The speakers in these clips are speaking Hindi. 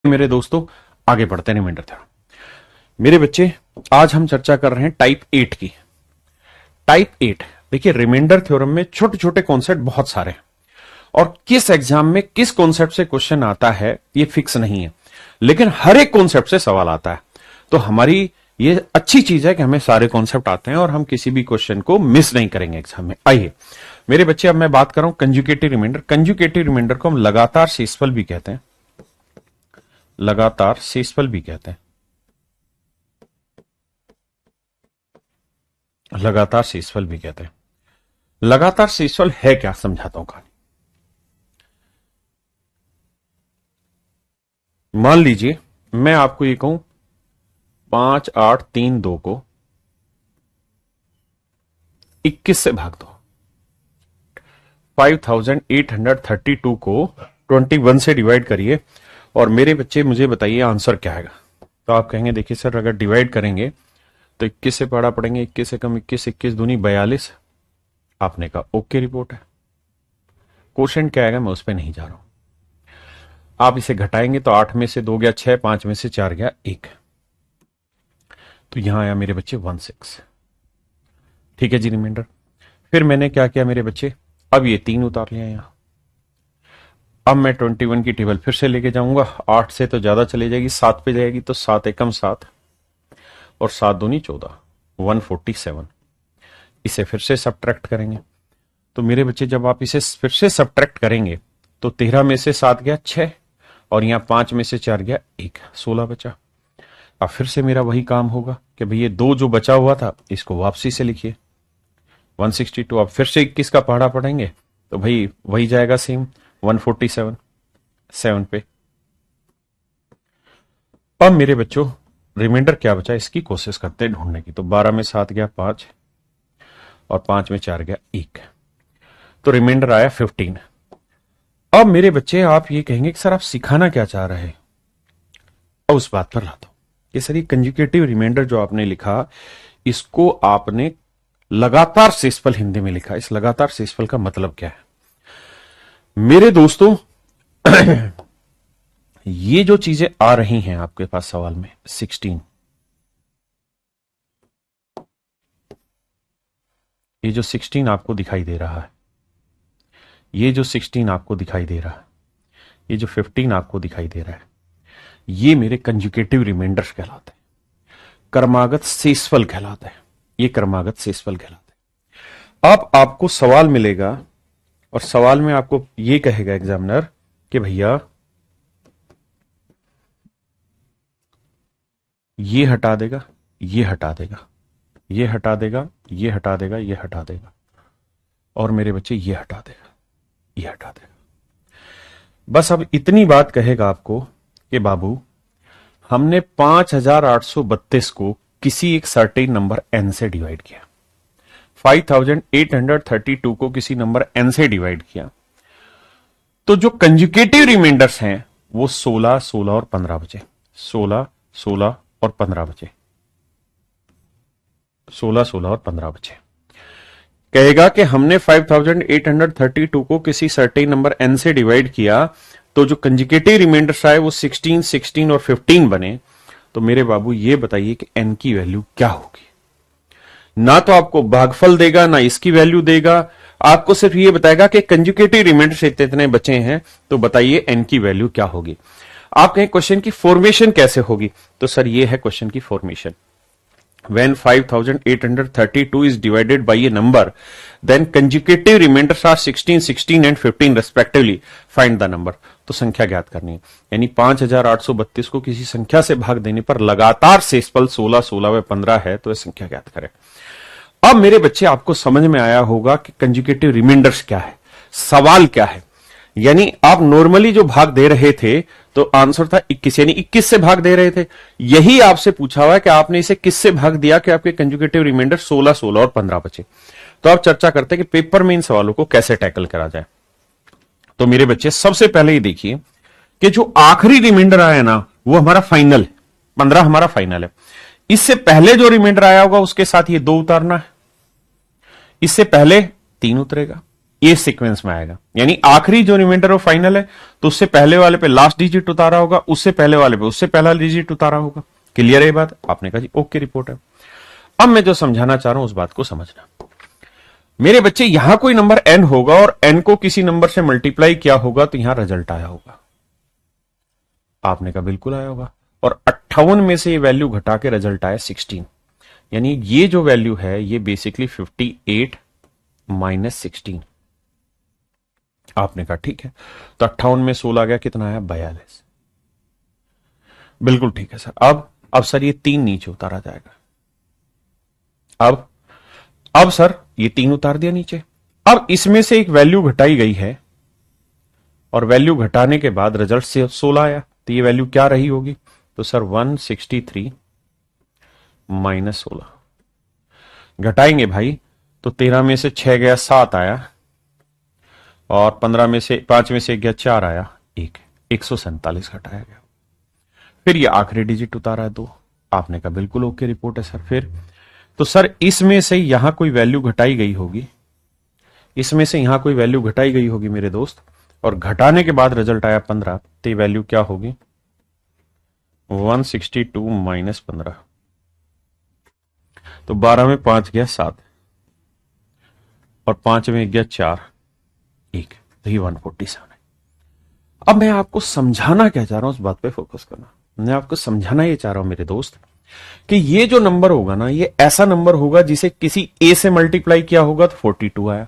मेरे दोस्तों, आगे बढ़ते हैं रिमाइंडर थ्योरम। मेरे बच्चे, आज हम चर्चा कर रहे हैं टाइप 8 की। टाइप 8 देखिए, रिमाइंडर थ्योरम में छोटे छोटे कॉन्सेप्ट बहुत सारे हैं और किस एग्जाम में किस कॉन्सेप्ट से क्वेश्चन आता है ये फिक्स नहीं है, लेकिन हर एक कॉन्सेप्ट से सवाल आता है। तो हमारी ये अच्छी चीज है कि हमें सारे कॉन्सेप्ट आते हैं और हम किसी भी क्वेश्चन को मिस नहीं करेंगे एग्जाम में। आइए मेरे बच्चे, अब मैं बात कर रहा हूं कंजुगेटिव रिमाइंडर। कंजुगेटिव रिमाइंडर को हम लगातार शेषफल भी कहते हैं, लगातार शेषफल भी कहते हैं, लगातार शेषफल भी कहते हैं। लगातार शेषफल है क्या, समझाता हूं कहानी। मान लीजिए मैं आपको ये कहूं 5 8 3 2 को 21 से भाग दो, 5832 को 21 से डिवाइड करिए और मेरे बच्चे मुझे बताइए आंसर क्या आएगा। तो आप कहेंगे देखिए सर, अगर डिवाइड करेंगे तो 21 से पढ़ा पड़ेंगे, 21 से कम 21, 21 दूनी 42। आपने कहा ओके, रिपोर्ट है। क्वेश्चन क्या आएगा मैं उस पर नहीं जा रहा हूं। आप इसे घटाएंगे तो 8 में से 2 गया 6, 5 में से 4 गया 1, तो यहां आया मेरे बच्चे 16। ठीक है जी, रिमाइंडर। फिर मैंने क्या किया मेरे बच्चे, अब ये 3 उतार लिया यहां। अब मैं 21 की टेबल फिर से लेके जाऊंगा, 8 से तो ज्यादा चले जाएगी, 7 पे जाएगी, तो 7 एकम 7 और 7 दूनी 14, 147। इसे फिर से सब्ट्रैक्ट करेंगे तो मेरे बच्चे जब आप इसे फिर से सब्ट्रैक्ट करेंगे तो 13 में से 7 गया 6 और यहां 5 में से 4 गया 1, 16 बचा। अब फिर से मेरा वही काम होगा कि भाई ये 2 जो बचा हुआ था इसको वापसी से लिखिए 162। अब फिर से 21 का पहाड़ा पढ़ेंगे तो भाई वही जाएगा सेम 147 7 पे। अब मेरे बच्चों रिमाइंडर क्या बचा इसकी कोशिश करते हैं ढूंढने की। तो 12 में 7 गया 5 और 5 में 4 गया 1, तो रिमाइंडर आया 15। अब मेरे बच्चे आप ये कहेंगे कि सर आप सिखाना क्या चाह रहे हैं, अब उस बात पर लाता हूं कि सर ये कंजुगेटिव रिमाइंडर जो आपने लिखा इसको आपने लगातार शेषफल हिंदी में लिखा। इस लगातार शेषफल का मतलब क्या है मेरे दोस्तों? ये जो चीजें आ रही हैं आपके पास सवाल में 16, ये जो 16 आपको दिखाई दे रहा है, ये जो 16 आपको दिखाई दे रहा है, ये जो 15 आपको दिखाई दे रहा है, ये मेरे कंजुगेटिव रिमाइंडर्स कहलाते हैं, क्रमागत शेषफल कहलाते हैं। ये क्रमागत शेषफल कहलाते हैं। अब आपको सवाल मिलेगा और सवाल में आपको ये कहेगा एग्जामिनर कि भैया ये हटा देगा, ये हटा देगा, ये हटा देगा, ये हटा देगा, ये हटा देगा, और मेरे बच्चे ये हटा देगा, ये हटा देगा। बस अब इतनी बात कहेगा आपको कि बाबू हमने 5832 को किसी एक सर्टेन नंबर n से डिवाइड किया, 5832 को किसी नंबर n से डिवाइड किया, तो जो कंजुगेटिव रिमाइंडर्स हैं वो 16, 16 और 15 बचे, 16, 16 और 15 बचे, 16, 16 और 15 बचे। कहेगा कि हमने 5832 को किसी सर्टेन नंबर n से डिवाइड किया, तो जो कंजुगेटिव रिमाइंडर्स आए वो 16, 16 और 15 बने। तो मेरे बाबू ये बताइए कि n की वैल्यू क्या होगी। ना तो आपको भागफल देगा ना इसकी वैल्यू देगा, आपको सिर्फ ये बताएगा कि कंजुगेटिव रिमाइंडर्स इतने बचे हैं, तो बताइए n की वैल्यू क्या होगी। आप कहें क्वेश्चन की फॉर्मेशन कैसे होगी, तो सर ये है क्वेश्चन की formation. When 5832 is divided by a number, then consecutive remainders are 16, 16 and 15 respectively. Find the number. तो संख्या ज्ञात करनी है, यानी 5832 को किसी संख्या से भाग देने पर लगातार शेषफल 16, 16 व 15 है, तो यह संख्या ज्ञात करें। अब मेरे बच्चे आपको समझ में आया होगा कि कंजुगेटिव रिमाइंडर्स क्या है, सवाल क्या है। यानी आप नॉर्मली जो भाग दे रहे थे तो आंसर था 21, यानी 21 से भाग दे रहे थे। यही आपसे पूछा हुआ है कि आपने इसे किस से भाग दिया कि आपके कंजुगेटिव रिमाइंडर 16, 16 और 15 बचे। तो आप चर्चा करते हैं कि पेपर में इन सवालों को कैसे टैकल करा जाए। तो मेरे बच्चे सबसे पहले ये देखिए कि जो आखिरी रिमाइंडर आया ना वो हमारा फाइनल है, 15 हमारा फाइनल है। इससे पहले जो रिमाइंडर आया होगा उसके साथ ये 2 उतारना है, इससे पहले 3 उतरेगा, ये सीक्वेंस में आएगा, यानी आखिरी जो रिमाइंडर ऑफ फाइनल है तो उससे पहले वाले पे लास्ट डिजिट उतारा होगा, उससे पहले वाले पे उससे पहला डिजिट उतारा होगा। क्लियर है ये बात? आपने कहा जी ओके रिपोर्ट है। अब मैं जो समझाना चाह रहा हूं उस बात को समझना। मेरे बच्चे यहां कोई नंबर n होगा और n को किसी नंबर से मल्टीप्लाई किया होगा तो यहां रिजल्ट आया होगा। आपने कहा बिल्कुल आया होगा। और 58 में से ये वैल्यू घटा के रिजल्ट आया 16, यानी ये जो वैल्यू है ये बेसिकली 58 माइनस 16। आपने कहा ठीक है, तो 58 में 16 गया, कितना आया 42। बिल्कुल ठीक है सर। अब सर ये 3 नीचे उतारा जाएगा। अब सर ये 3 उतार दिया नीचे। अब इसमें से एक वैल्यू घटाई गई है और वैल्यू घटाने के बाद रिजल्ट से 16 आया, तो ये वैल्यू क्या रही होगी? तो सर 163 माइनस 16 घटाएंगे भाई, तो 13 में से 6 गया 7 आया, और 15 में से 5 में से गया 4 आया 147 घटाया गया। फिर ये आखिरी डिजिट उतारा है 2। आपने कहा बिल्कुल ओके रिपोर्ट है सर। फिर तो सर इसमें से यहां कोई वैल्यू घटाई गई होगी, इसमें से यहां कोई वैल्यू घटाई गई होगी मेरे दोस्त, और घटाने के बाद रिजल्ट आया 15, तो ये वैल्यू क्या होगी? 162 माइनस 15। तो 12 में 5 गया 7, और 5 में गया 4 1, तो ये 147 है। अब मैं आपको समझाना क्या चाह रहा हूं, उस बात पे फोकस करना। मैं आपको समझाना ये चाह रहा हूं मेरे दोस्त कि ये जो नंबर होगा ना, ये ऐसा नंबर होगा जिसे किसी ए से मल्टीप्लाई किया होगा तो 42 आया,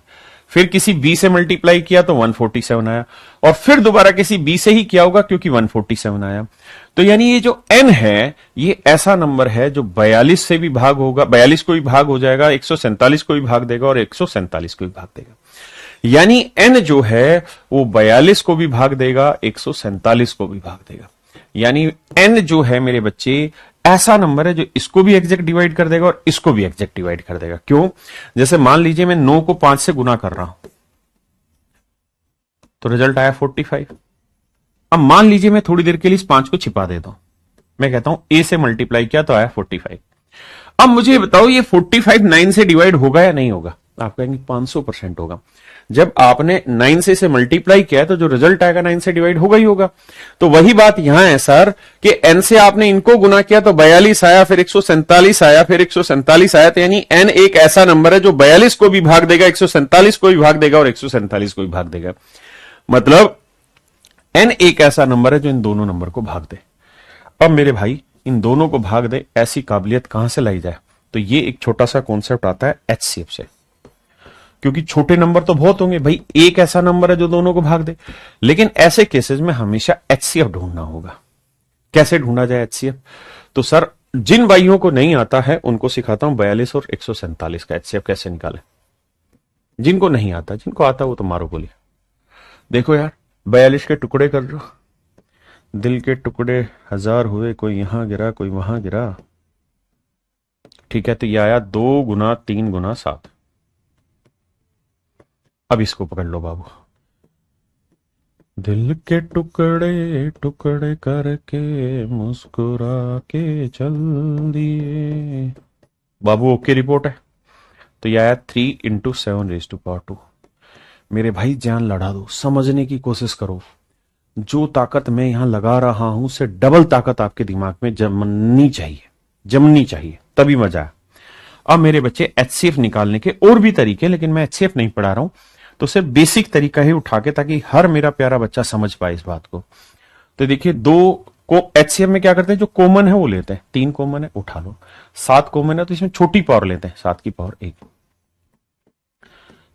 फिर किसी बी से मल्टीप्लाई किया तो 147 आया, और फिर दोबारा किसी बी से ही किया होगा क्योंकि 147 आया। तो यानी ये जो n है ये ऐसा नंबर है जो 42 से भी भाग होगा, 42 को भी भाग हो जाएगा, 147 को भी भाग देगा और 147 को भी भाग देगा। यानी n जो है वो 42 को भी भाग देगा, 147 को भी भाग देगा। यानी n जो है मेरे बच्चे ऐसा नंबर है जो इसको भी एग्जैक्ट डिवाइड कर देगा और इसको भी एग्जैक्ट डिवाइड कर देगा। क्यों? जैसे मान लीजिए मैं 9 को 5 से गुना कर रहा हूं तो रिजल्ट आया 45। अब मान लीजिए मैं थोड़ी देर के लिए इस 5 को छिपा देता हूं, मैं कहता हूं a से मल्टीप्लाई किया तो आया 45। अब मुझे बताओ ये 45 9 से डिवाइड होगा या नहीं होगा? आप कहेंगे 500% होगा। जब आपने 9 से इसे मल्टीप्लाई किया तो जो रिजल्ट आएगा 9 से डिवाइड होगा ही होगा। तो वही बात यहां है सर कि n से आपने इनको गुना किया तो 42 आया, फिर 147 आया, फिर 147 आया, तो यानी n एक ऐसा नंबर है जो 42 को भी भाग देगा, 147 को भी भाग देगा और 147 को भी भाग देगा। मतलब n एक ऐसा नंबर है जो इन दोनों नंबर को भाग दे। अब मेरे भाई इन दोनों को भाग दे, ऐसी काबिलियत कहां से लाई जाए? तो ये एक छोटा सा कॉन्सेप्ट आता है एचसीएफ से, क्योंकि छोटे नंबर तो बहुत होंगे भाई, एक ऐसा नंबर है जो दोनों को भाग दे। लेकिन ऐसे केसेस में हमेशा एचसीएफ ढूंढना होगा। कैसे ढूंढा जाए एचसीएफ? तो सर जिन भाइयों को नहीं आता है उनको सिखाता हूं 42 और 147 का एचसीएफ कैसे निकाले। जिनको नहीं आता, जिनको आता वो तो मारो बोलिए। देखो यार 42 के टुकड़े कर लो, दिल के टुकड़े 1000 हुए, कोई यहां गिरा कोई वहां गिरा। ठीक है, तो ये आया 2 गुना 3 गुना 7। अब इसको पकड़ लो बाबू, दिल के टुकड़े टुकड़े करके मुस्कुरा के चल दिए। बाबू ओके रिपोर्ट है। तो यह आया 3 × 7⁻²। मेरे भाई जान लड़ा दो, समझने की कोशिश करो। जो ताकत मैं यहां लगा रहा हूं उससे डबल ताकत आपके दिमाग में जमनी चाहिए, तभी मजा है। अब मेरे बच्चे एचसीएफ निकालने के और भी तरीके, लेकिन मैं एचसीएफ नहीं पढ़ा रहा हूं, तो सिर्फ बेसिक तरीका ही उठा के, ताकि हर मेरा प्यारा बच्चा समझ पाए इस बात को। तो देखिए 2 को एचसीएफ में क्या करते हैं, जो कॉमन है वो लेते हैं। 3 कॉमन है, उठा लो। 7 कॉमन है तो इसमें छोटी पावर लेते हैं, 7 की पावर 1,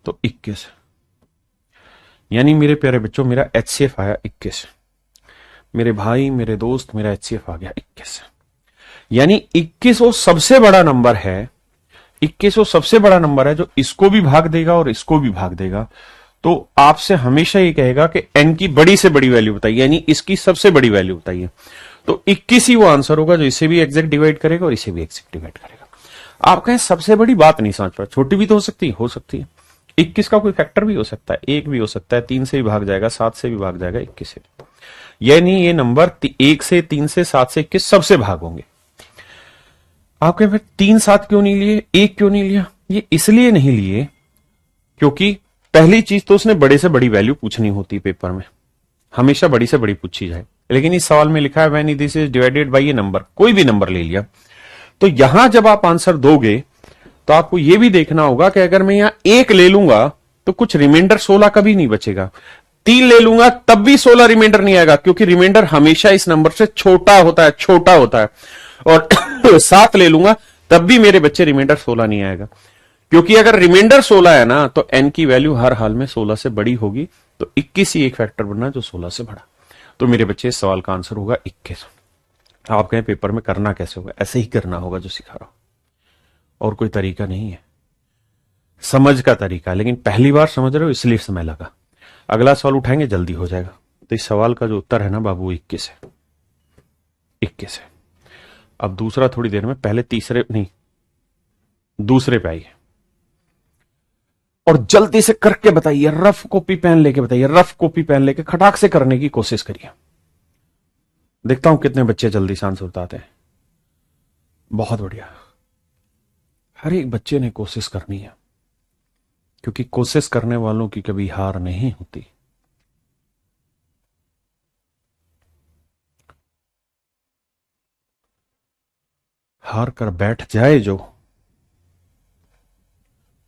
तो 21। यानी मेरे प्यारे बच्चों मेरा एचसीएफ आया 21। मेरे भाई मेरे दोस्त मेरा एचसीएफ आ गया 21। यानी 21 वो सबसे बड़ा नंबर है, 21 वो सबसे बड़ा नंबर है जो इसको भी भाग देगा और इसको भी भाग देगा। तो आपसे हमेशा ये कहेगा कि n की बड़ी से बड़ी वैल्यू बताइए, यानी इसकी सबसे बड़ी वैल्यू बताइए। तो 21 ही वो आंसर होगा जो इसे भी एग्जैक्ट डिवाइड करेगा और इसे भी एग्जैक्ट डिवाइड करेगा। आप कहें सबसे बड़ी बात नहीं समझ पा, छोटी भी तो हो सकती है। 21 का कोई फैक्टर भी हो सकता है, 1 भी हो सकता है, 3 से भी भाग जाएगा, 7 से भी भाग जाएगा, 21 से। यानी ये नंबर 1 से 3 से 7 से 21 सबसे भाग होंगे। आप कहें फिर 3 7 क्यों नहीं लिए, 1 क्यों नहीं लिया? ये इसलिए नहीं लिए क्योंकि पहली चीज तो उसने बड़े से बड़ी वैल्यू पूछनी होती पेपर में, हमेशा बड़ी से बड़ी पूछी जाए, लेकिन इस सवाल में लिखा है when this is divided bye ये नंबर, कोई भी नंबर ले लिया। तो यहां जब आप आंसर दोगे तो आपको यह भी देखना होगा कि अगर मैं यहां 1 ले लूंगा तो कुछ रिमाइंडर 16 कभी नहीं बचेगा, 3 ले लूंगा तब भी 16 रिमाइंडर नहीं आएगा, क्योंकि रिमाइंडर हमेशा इस नंबर से छोटा होता है, छोटा होता है। और 7 ले लूंगा तब भी मेरे बच्चे रिमाइंडर 16 नहीं आएगा, क्योंकि अगर रिमाइंडर 16 है ना तो एन की वैल्यू हर हाल में 16 से बड़ी होगी, तो 21 ही एक फैक्टर बनना जो 16 से बड़ा। तो मेरे बच्चे इस सवाल का आंसर होगा 21। आप कहें पेपर में करना कैसे होगा, ऐसे ही करना होगा जो सिखा रहा हूं, और कोई तरीका नहीं है, समझ का तरीका। लेकिन पहली बार समझ रहे हो इसलिए समय लगा, अगला सवाल उठाएंगे जल्दी हो जाएगा। तो इस सवाल का जो उत्तर है ना बाबू 21 है, 21 है। अब दूसरा थोड़ी देर में, पहले तीसरे नहीं दूसरे पे आइए और जल्दी से करके बताइए, रफ कॉपी पेन लेके बताइए, रफ कॉपी पेन लेके खटाक से करने की कोशिश करिए। देखता हूं कितने बच्चे जल्दी से आंसर बताते हैं। बहुत बढ़िया, हर एक बच्चे ने कोशिश करनी है, क्योंकि कोशिश करने वालों की कभी हार नहीं होती। हार कर बैठ जाए जो,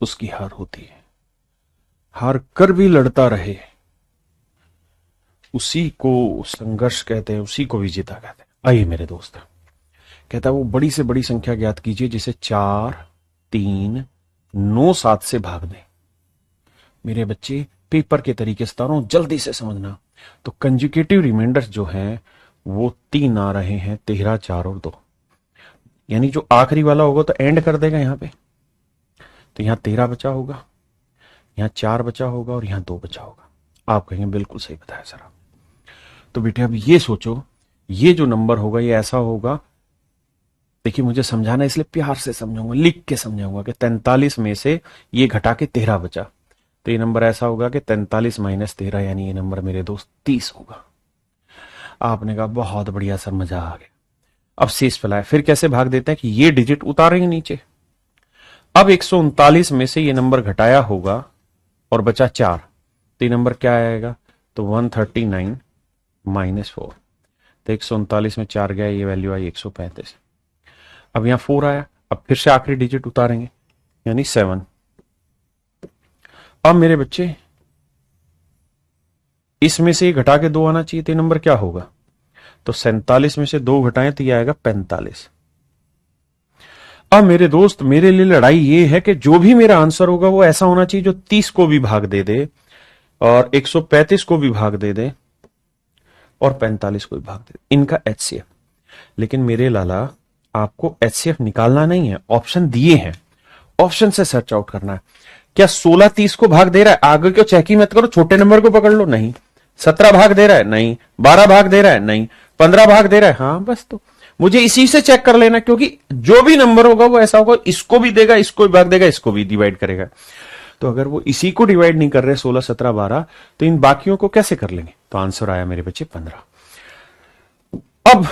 उसकी हार होती है। हार कर भी लड़ता रहे, उसी को संघर्ष कहते हैं, उसी को विजेता कहते हैं। आइए मेरे दोस्त, कहता है वो बड़ी से बड़ी संख्या ज्ञात कीजिए जिसे 4, 3, 9, 7 से भाग दें। मेरे बच्चे पेपर के तरीके से तारों जल्दी से समझना। तो कंजुगेटिव रिमाइंडर्स जो हैं वो 3 आ रहे हैं, 13, 4 और 2, यानी जो आखिरी वाला होगा तो एंड कर देगा यहां पे, तो यहां 13 बचा होगा, यहां 4 बचा होगा और यहां 2 बचा होगा। आप कहेंगे बिल्कुल सही बताया सर। तो बेटे अब ये सोचो, ये जो नंबर होगा ये ऐसा होगा, देखिए मुझे समझाना इसलिए प्यार से समझाऊंगा, लिख के समझाऊंगा कि 43 में से ये घटा के 13 बचा, तो ये नंबर ऐसा होगा कि 43 - 13, यानी ये नंबर मेरे दोस्त 30 होगा। आपने कहा बहुत बढ़िया सर, मजा आ गया। अब शेष फैलाए, फिर कैसे भाग देते हैं कि ये डिजिट उतारेंगे नीचे। अब 139 में से ये नंबर घटाया होगा और बचा 4, तो ये नंबर क्या आएगा, तो 139 - 4, तो 139 में 4 गया, ये वैल्यू आई 135। अब यहां 4 आया, अब फिर से आखिरी डिजिट उतारेंगे यानी 7। अब मेरे बच्चे इसमें से घटा के 2 आना चाहिए, तो नंबर क्या होगा, तो 47 में से 2 घटाएं तो ये आएगा 45। अब मेरे दोस्त मेरे लिए लड़ाई ये है कि जो भी मेरा आंसर होगा वो ऐसा होना चाहिए जो 30 को भी भाग दे दे और 135 को भी भाग दे दे और 45 को भी भाग दे, इनका एचसीएफ। लेकिन मेरे लाला आपको एचसीएफ निकालना नहीं है, ऑप्शन दिए हैं, ऑप्शन से सर्च आउट करना है। क्या 16 30 को भाग दे रहा है, आगे क्यों चेक ही मत करो, छोटे नंबर को पकड़ लो, नहीं। 17 भाग दे रहा है, नहीं। 12 भाग दे रहा है, नहीं। 15 भाग दे रहा है, हाँ बस, तो मुझे इसी से चेक कर लेना, क्योंकि जो भी नंबर होगा वो ऐसा होगा, इसको भी देगा, इसको भी भाग देगा, इसको भी डिवाइड करेगा। तो अगर वो इसी को डिवाइड नहीं कर रहे 16, 17, 12, तो इन बाकियों को कैसे कर लेंगे। तो आंसर आया मेरे बच्चे 15। अब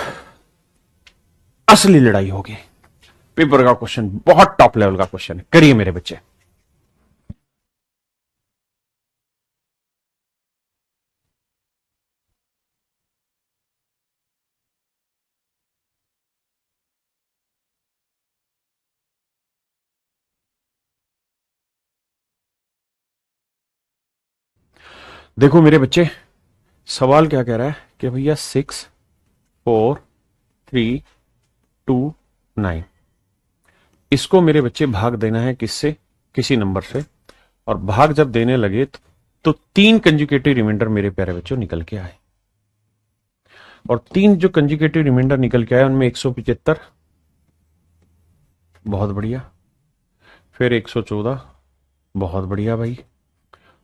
असली लड़ाई होगी, पेपर का क्वेश्चन बहुत टॉप लेवल का क्वेश्चन है, करिए मेरे बच्चे। देखो मेरे बच्चे, सवाल क्या कह रहा है कि भैया 6, 4, 3, 2, 9, इसको मेरे बच्चे भाग देना है किससे, किसी नंबर से। और भाग जब देने लगे तो 3 कंजुगेटिव रिमाइंडर मेरे प्यारे बच्चों निकल के आए, और 3 जो कंजुगेटिव रिमाइंडर निकल के आए उनमें 175, बहुत बढ़िया, फिर 114, बहुत बढ़िया भाई,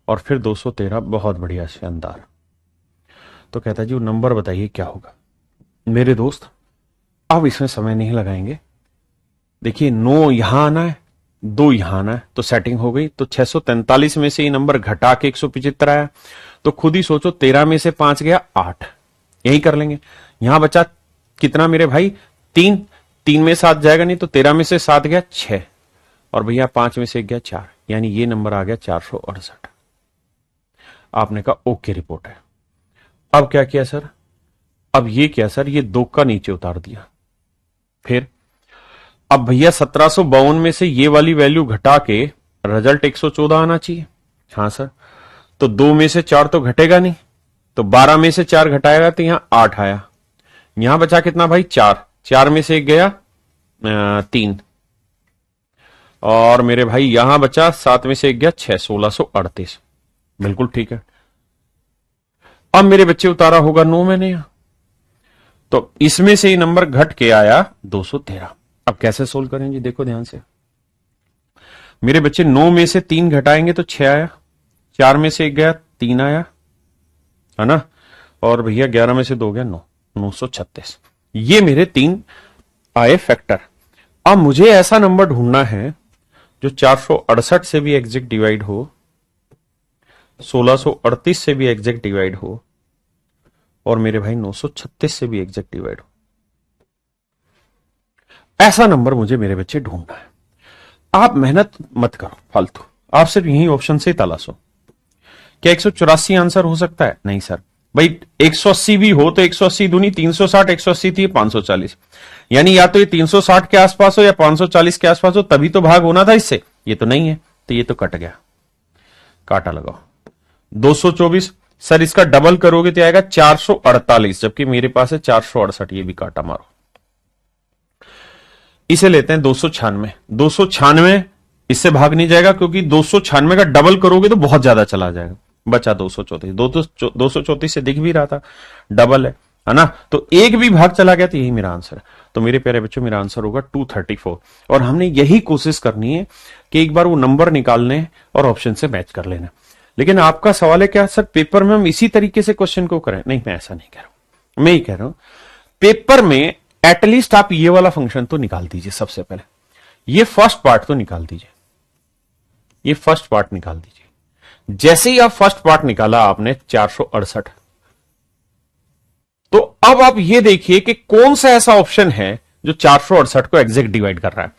और फिर 213, बहुत बढ़िया, शानदार। तो कहता है जी वो नंबर बताइए क्या होगा। मेरे दोस्त अब इसमें समय नहीं लगाएंगे, देखिए 9 यहां आना है, 2 यहां आना है, तो सेटिंग हो गई। तो 643 में से ये नंबर घटा के 175 आया, तो खुद ही सोचो 13 में से 5 गया 8, यही कर लेंगे। यहां बचा कितना मेरे भाई, 3, 3 में 7 जाएगा नहीं, तो 13 में से 7 गया 6, और भैया 5 में से 1 गया 4, यानी ये नंबर आ गया 468। आपने कहा ओके रिपोर्ट है। अब क्या किया सर, अब ये क्या सर, ये 2 का नीचे उतार दिया। फिर अब भैया 1752 में से ये वाली वैल्यू घटा के रिजल्ट 114 आना चाहिए। हाँ सर, तो 2 में से 4 तो घटेगा नहीं, तो 12 में से 4 घटाएगा तो यहां 8 आया। यहां बचा कितना भाई, 4, 4 में से 1 गया 3, और मेरे भाई यहां बचा 7 में से 1 गया 6, 1638। बिल्कुल ठीक है। अब मेरे बच्चे उतारा होगा 9 मैंने यहां, तो इसमें से ये नंबर घट के आया 213। अब कैसे सोल्व करें जी, देखो ध्यान से। मेरे बच्चे 9 में से 3 घटाएंगे तो 6 आया, 4 में से 1 गया 3 आया, है ना, और भैया 11 में से 2 गया 9, 936। ये मेरे 3 आए फैक्टर। अब मुझे ऐसा नंबर ढूंढना है जो 468 से भी एग्जैक्ट डिवाइड हो, 1638 से भी एग्जैक्ट डिवाइड हो, और मेरे भाई 936 से भी एग्जैक्ट डिवाइड हो। ऐसा नंबर मुझे मेरे बच्चे ढूंढना है। आप मेहनत मत करो फालतू, आप सिर्फ यही ऑप्शन से तलाशो। क्या 184 आंसर हो सकता है? नहीं सर। भाई 180 भी हो तो 180 दूनी 360, 180 थी 540, यानी या तो ये 360 के आसपास हो या 540 के आसपास हो, तभी तो भाग होना था इससे। ये तो नहीं है, तो ये तो कट गया, काटा लगाओ। 224 सर, इसका डबल करोगे तो आएगा 448, जबकि मेरे पास है 468, ये भी काटा मारो। इसे लेते हैं 296। 296 इससे भाग नहीं जाएगा, क्योंकि 296 का डबल करोगे तो बहुत ज्यादा चला जाएगा। बचा 234, 234 से दिख भी रहा था डबल है ना, तो एक भी भाग चला गया तो यही मेरा आंसर है। तो मेरे प्यारे बच्चों, मेरा आंसर होगा 234। और हमने यही कोशिश करनी है कि एक बार वो नंबर निकालने और ऑप्शन से मैच कर लेना। लेकिन आपका सवाल है क्या सर पेपर में हम इसी तरीके से क्वेश्चन को करें? नहीं, मैं ऐसा नहीं कह रहा हूं। मैं ही कह रहा हूं पेपर में एटलीस्ट आप ये वाला फंक्शन तो निकाल दीजिए। सबसे पहले ये फर्स्ट पार्ट तो निकाल दीजिए, ये फर्स्ट पार्ट निकाल दीजिए। जैसे ही आप फर्स्ट पार्ट निकाला आपने 468, तो अब आप ये देखिए कि कौन सा ऐसा ऑप्शन है जो 468 को एग्जैक्ट डिवाइड कर रहा है।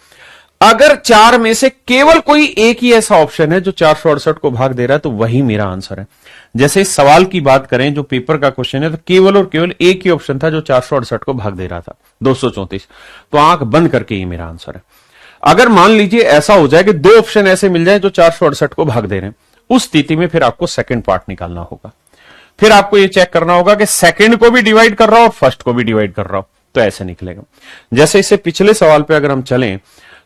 अगर 4 में से केवल कोई एक ही ऐसा ऑप्शन है जो 468 को भाग दे रहा है, तो वही मेरा आंसर है। जैसे इस सवाल की बात करें जो पेपर का क्वेश्चन है, तो केवल और केवल एक ही ऑप्शन था जो 468 को भाग दे रहा था, 234। तो आंख बंद करके ये मेरा आंसर है। अगर मान लीजिए ऐसा हो जाए कि 2 ऑप्शन ऐसे मिल जाए जो 468 को भाग दे रहे हैं, उस स्थिति में फिर आपको सेकंड पार्ट निकालना होगा। फिर आपको यह चेक करना होगा कि सेकंड को भी डिवाइड कर रहा हो और फर्स्ट को भी डिवाइड कर रहा हो, तो ऐसे निकलेगा। जैसे इससे पिछले सवाल पे अगर हम चलें,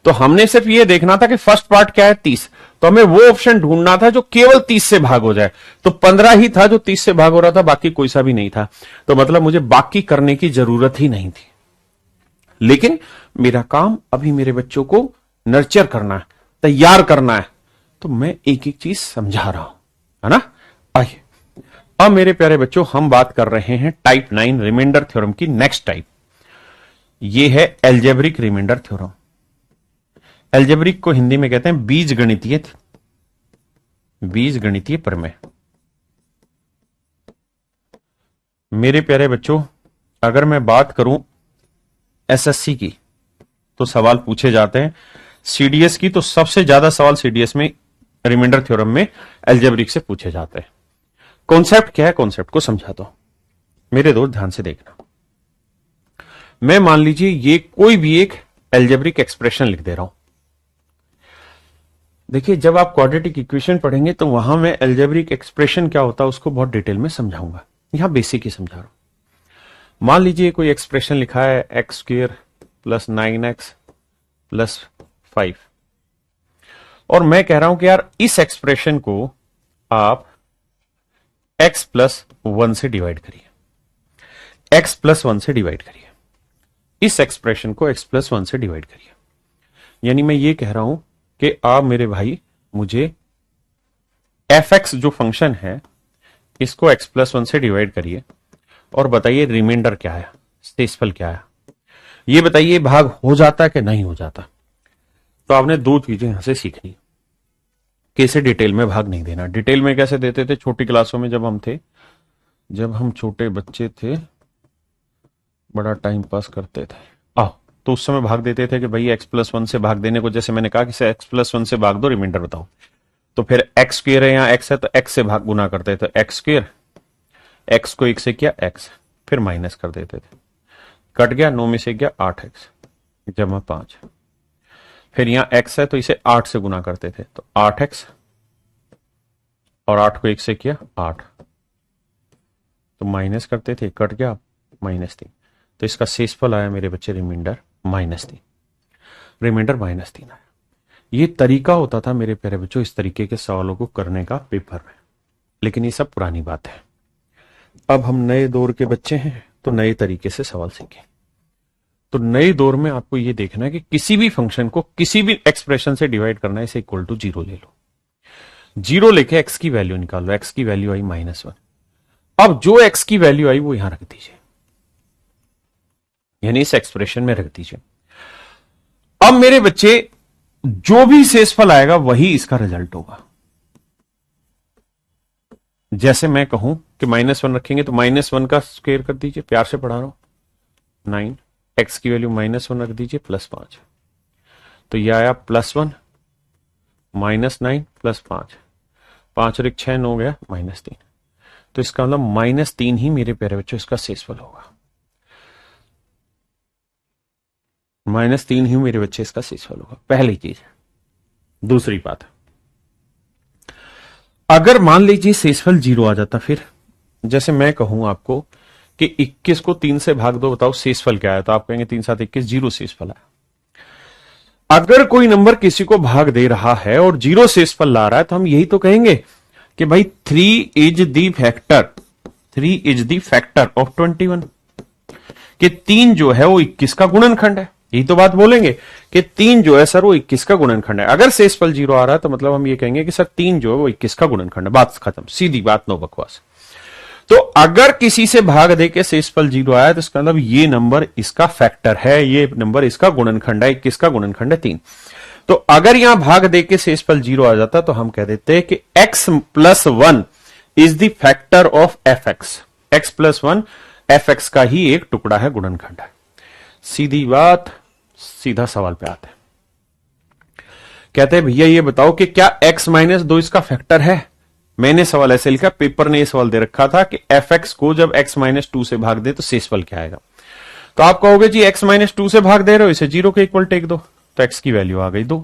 तो हमने सिर्फ ये देखना था कि फर्स्ट पार्ट क्या है 30, तो हमें वो ऑप्शन ढूंढना था जो केवल 30 से भाग हो जाए। तो 15 ही था जो 30 से भाग हो रहा था, बाकी कोई सा भी नहीं था। तो मतलब मुझे बाकी करने की जरूरत ही नहीं थी। लेकिन मेरा काम अभी मेरे बच्चों को नर्चर करना है, तैयार करना है, तो मैं एक एक चीज समझा रहा हूं, है ना। आइए अब मेरे प्यारे बच्चों, हम बात कर रहे हैं टाइप 9 रिमाइंडर थ्योरम की नेक्स्ट टाइप। ये है एल्जेब्रिक रिमाइंडर थ्योरम। एल्जेब्रिक को हिंदी में कहते हैं बीजगणितीय प्रमेय। मेरे प्यारे बच्चों, अगर मैं बात करूं एसएससी की, तो सवाल पूछे जाते हैं। सीडीएस की तो सबसे ज्यादा सवाल सीडीएस में रिमाइंडर थ्योरम में एल्जेब्रिक से पूछे जाते हैं। कॉन्सेप्ट क्या है, कॉन्सेप्ट को समझाता हूं। मेरे दोस्त ध्यान से देखना। मैं मान लीजिए ये कोई भी एक एल्जेब्रिक एक्सप्रेशन लिख दे रहा हूं। देखिए, जब आप क्वाड्रेटिक इक्वेशन पढ़ेंगे तो वहां मैं एल्जेब्रिक एक्सप्रेशन क्या होता है उसको बहुत डिटेल में समझाऊंगा। यहां बेसिक ही समझा रहा हूं। मान लीजिए कोई एक्सप्रेशन लिखा है x² + 9x + 5, और मैं कह रहा हूं कि यार इस एक्सप्रेशन को आप x + 1 से डिवाइड करिए, x + 1 से डिवाइड करिए, इस एक्सप्रेशन को x + 1 से डिवाइड करिए। यानी मैं ये कह रहा हूं कि आप मेरे भाई मुझे fx जो फंक्शन है इसको x + 1 से डिवाइड करिए और बताइए रिमाइंडर क्या है, शेषफल क्या है। ये बताइए भाग हो जाता है कि नहीं हो जाता। तो आपने 2 चीजें यहां से सीखनी। कैसे डिटेल में भाग नहीं देना। डिटेल में कैसे देते थे छोटी क्लासों में, जब हम छोटे बच्चे थे, बड़ा टाइम पास करते थे, तो उस समय भाग देते थे कि भाई x + 1 से भाग देने को, जैसे मैंने कहा कि x + 1 से भाग दो, रिमाइंडर बताओ। तो फिर एक्स स्क्वेयर है, यहां एक्स है तो एक्स से भाग गुना करते थे, तो एक्स स्क्वेयर, एक्स को एक से किया एक्स, फिर माइनस कर देते थे, कट गया, 9 में से गया 8x जमा 5, फिर यहां एक्स है तो इसे 8 से गुना करते थे, तो 8x, और 8 को एक से किया 8, तो माइनस करते थे, कट गया -3, तो इसका शेषफल आया मेरे बच्चे रिमाइंडर -3, रिमाइंडर -3 आया। ये तरीका होता था मेरे प्यारे बच्चों इस तरीके के सवालों को करने का पेपर में, लेकिन ये सब पुरानी बात है। अब हम नए दौर के बच्चे हैं तो नए तरीके से सवाल सीखें। तो नए दौर में आपको यह देखना है कि किसी भी फंक्शन को किसी भी एक्सप्रेशन से डिवाइड करना है, इसे इक्वल टू 0 ले लो, 0 लेके एक्स की वैल्यू निकालो, एक्स की वैल्यू आई -1। अब जो एक्स की वैल्यू आई वो यहां रख दीजिए, यानी इस एक्सप्रेशन में रख दीजिए। अब मेरे बच्चे जो भी शेषफल आएगा वही इसका रिजल्ट होगा। जैसे मैं कहूं कि -1 रखेंगे तो -1 का स्क्वायर कर दीजिए, प्यार से पढ़ा रहा हूं, 9, एक्स की वैल्यू -1 रख दीजिए, +5, तो यह आया +1 -9 +5, 5 और 1 6, 9 गया -3, तो इसका मतलब -3 ही मेरे प्यारे बच्चों इसका शेषफल होगा, -3 ही मेरे बच्चे इसका शेषफल होगा, पहली चीज। दूसरी बात, अगर मान लीजिए शेषफल 0 आ जाता, फिर जैसे मैं कहूं आपको कि 21 को 3 से भाग दो, बताओ शेषफल क्या है, तो आप कहेंगे 3 7 21, 0 शेषफल है। अगर कोई नंबर किसी को भाग दे रहा है और 0 शेषफल ला रहा है, तो हम यही तो कहेंगे कि भाई 3 is the factor, 3 is the factor of 21, कि 3 जो है वो 21 का गुणनखंड है, यही तो बात बोलेंगे कि 3 जो है सर वो 21 का गुणनखंड है। अगर शेषफल 0 आ रहा है तो मतलब हम ये कहेंगे कि सर 3 जो है वो 21 का गुणनखंड है, बात खत्म, सीधी बात, नो बकवास। तो अगर किसी से भाग दे के शेषफल 0 आया तो इसका मतलब ये नंबर इसका फैक्टर है, ये नंबर इसका गुणनखंड है, 21 का गुणनखंड है 3। तो अगर यहां भाग दे के शेषफल 0 आ जाता तो हम कह देते हैं कि x+1 is the factor of fx, x+1 fx का ही एक टुकड़ा है, गुणनखंड है। सीधी बात, सीधा सवाल पे आते हैं। कहते हैं भैया ये बताओ कि क्या x-2 इसका फैक्टर है। मैंने सवाल ऐसे लिखा, पेपर ने यह सवाल दे रखा था कि fx को जब x-2 से भाग दे तो शेषफल क्या आएगा। तो आप कहोगे जी x-2 से भाग दे रहे हो, इसे 0 के इक्वल टेक दो, तो x की वैल्यू आ गई 2,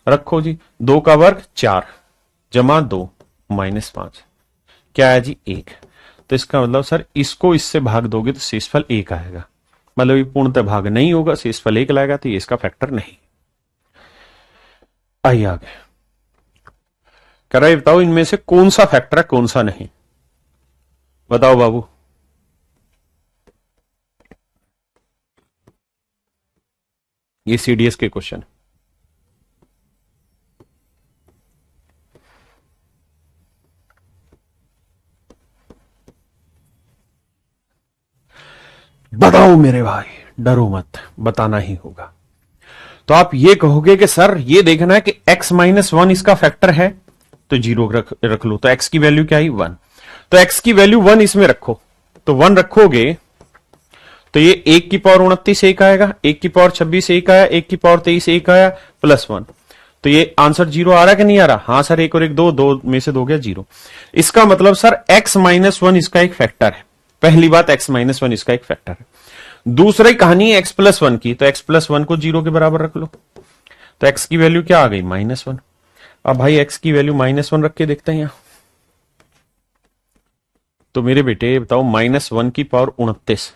रखो जी, 2 का वर्ग 4 जमा 2 -5, क्या है जी 1। तो इसका मतलब सर इसको इससे भाग दोगे तो शेषफल 1 आएगा, मतलब ये पूर्णतः भाग नहीं होगा, शेषफल 1 लाएगा, तो ये इसका फैक्टर नहीं। आइए आगे कह रहा है बताओ इनमें से कौन सा फैक्टर है कौन सा नहीं, बताओ बाबू। ये सीडीएस के क्वेश्चन, बताओ मेरे भाई, डरो मत, बताना ही होगा। तो आप ये कहोगे कि सर ये देखना है कि x-1 इसका फैक्टर है, तो 0 रख लो, तो x की वैल्यू क्या आई 1, तो x की वैल्यू 1 इसमें रखो, तो 1 रखोगे तो ये 1 की पावर 29 1 आएगा, 1 की पावर 26 1 आया, 1 की पावर 23 1 आया, +1, तो ये आंसर 0 आ रहा है कि नहीं आ रहा। हाँ सर, 1 और 1 2, 2 में से 2 गया 0। इसका मतलब सर x-1 इसका एक फैक्टर है, पहली बात x-1 इसका एक फैक्टर है। दूसरी कहानी है x+1 की, तो x+1 को 0 के बराबर रख लो, तो x की वैल्यू क्या आ गई -1। अब भाई x की वैल्यू -1 रख के देखते हैं यहां, तो मेरे बेटे बताओ -1 की पावर 29,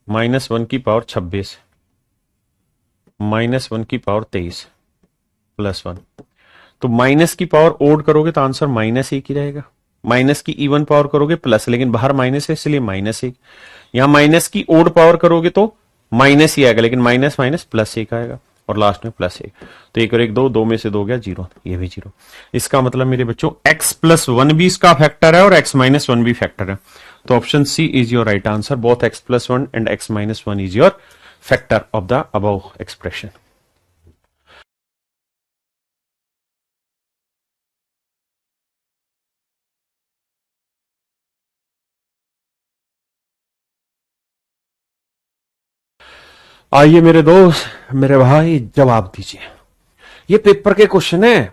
-1 की पावर 26, -1 की पावर 23, +1, तो माइनस की पावर ओड करोगे तो आंसर -1 ही रहेगा, माइनस की इवन पावर करोगे प्लस, लेकिन बाहर माइनस है इसलिए -1, यहां माइनस की ओड पावर करोगे तो माइनस ही आएगा, लेकिन माइनस माइनस +1 आएगा, और लास्ट में +1, तो 1 और 1 2, 2 में से 2 गया 0, ये भी 0। इसका मतलब मेरे बच्चों x+1 भी इसका फैक्टर है और x-1 भी फैक्टर है, तो option C is your right answer, both x+1 and x-1 is your factor of the above expression. आइए मेरे दोस्त, मेरे भाई, जवाब दीजिए। ये पेपर के क्वेश्चन है,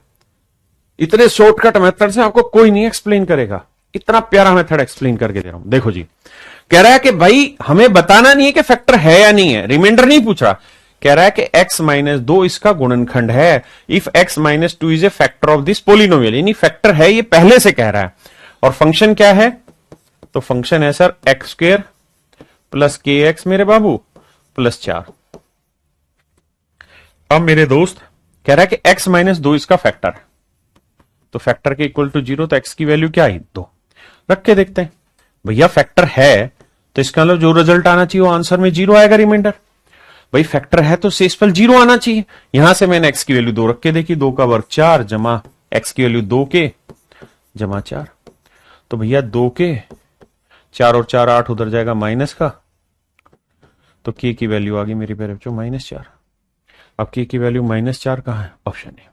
इतने शॉर्टकट मेथड से आपको कोई नहीं एक्सप्लेन करेगा, इतना प्यारा मेथड एक्सप्लेन करके दे रहा हूं। देखो जी, कह रहा है कि भाई हमें बताना नहीं है कि फैक्टर है या नहीं है, रिमाइंडर नहीं पूछ रहा, कह रहा है कि x माइनस 2 इसका गुणनखंड है, if x minus 2 is a factor of this polynomial, यानी फैक्टर है, ये पहले से कह रहा है। और फंक्शन क्या है, तो फंक्शन है सर एक्स स्क्वेयर प्लस के एक्स मेरे बाबू प्लस 4। अब मेरे दोस्त कह रहा है कि x माइनस 2 इसका फैक्टर है, तो फैक्टर के इक्वल टू 0, तो x की वैल्यू क्या आई 2, रख के देखते हैं। भैया फैक्टर है तो इसका मतलब जो रिजल्ट आना चाहिए वो आंसर में 0 आएगा, रिमाइंडर। भाई फैक्टर है तो शेषफल 0 आना चाहिए। यहां से मैंने x की वैल्यू 2 रख के देखी, 2 का वर्ग 4 जमा x की वैल्यू 2 के जमा 4, तो भैया 2 के 4 और 4 8 उधर जाएगा माइनस का, तो k की वैल्यू आ गई मेरी प्यारे बच्चों -4। अब k की वैल्यू -4 कहां है, ऑप्शन ए।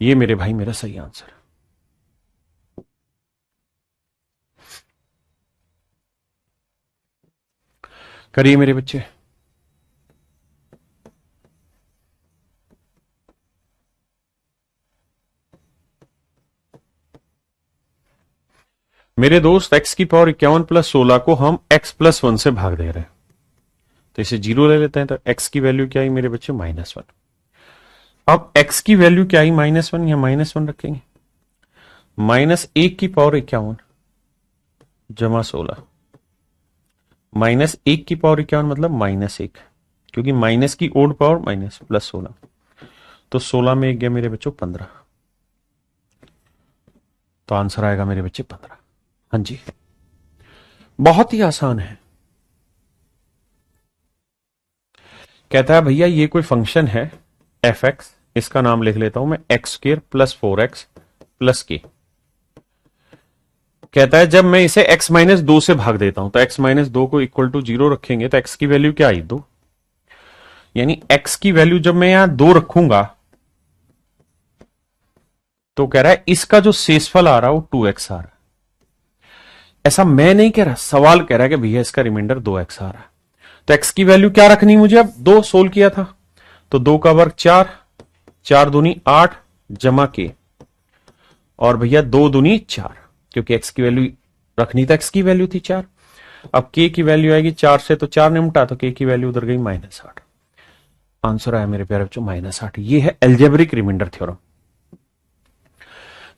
ये मेरे भाई मेरा सही आंसर है। करिए मेरे बच्चे। मेरे दोस्त x की पावर 51 प्लस 16 को हम x प्लस 1 से भाग दे रहे हैं, तो इसे 0 ले लेते हैं, तो x की वैल्यू क्या आई मेरे बच्चे -1। अब x की वैल्यू क्या आई -1, या -1 रखेंगे, -1 की पावर 51 जमा 16, -1 की पावर 51 मतलब -1, क्योंकि माइनस की ओड पावर माइनस प्लस 16, तो 16 में 1 गया मेरे बच्चों 15, तो आंसर आएगा मेरे बच्चे 15। हाँ जी, बहुत ही आसान है। कहता है भैया ये कोई फंक्शन है f(x), इसका नाम लिख लेता हूं मैं x² प्लस 4x प्लस के। कहता है जब मैं इसे x माइनस 2 से भाग देता हूं, तो x माइनस 2 को इक्वल टू 0 रखेंगे, तो x की वैल्यू क्या आई 2, यानी x की वैल्यू जब मैं यहां 2 रखूंगा तो कह रहा है इसका जो शेषफल आ रहा है वो 2x आ रहा है। ऐसा मैं नहीं कह रहा, सवाल कह रहा है कि भैया इसका रिमाइंडर 2x आ रहा है, तो x की वैल्यू क्या रखनी मुझे, अब 2 सोल्व किया था, तो 2 का वर्ग 4, 4 दूनी 8 जमा के, और भैया 2 दूनी 4, क्योंकि x की वैल्यू रखनी था, x की वैल्यू थी 4। अब k की वैल्यू आएगी 4 से, तो 4 निमटा, तो k की वैल्यू उधर गई -8। आंसर आया मेरे प्यारे बच्चों -8। ये है एल्जेब्रिक रिमाइंडर थ्योरम।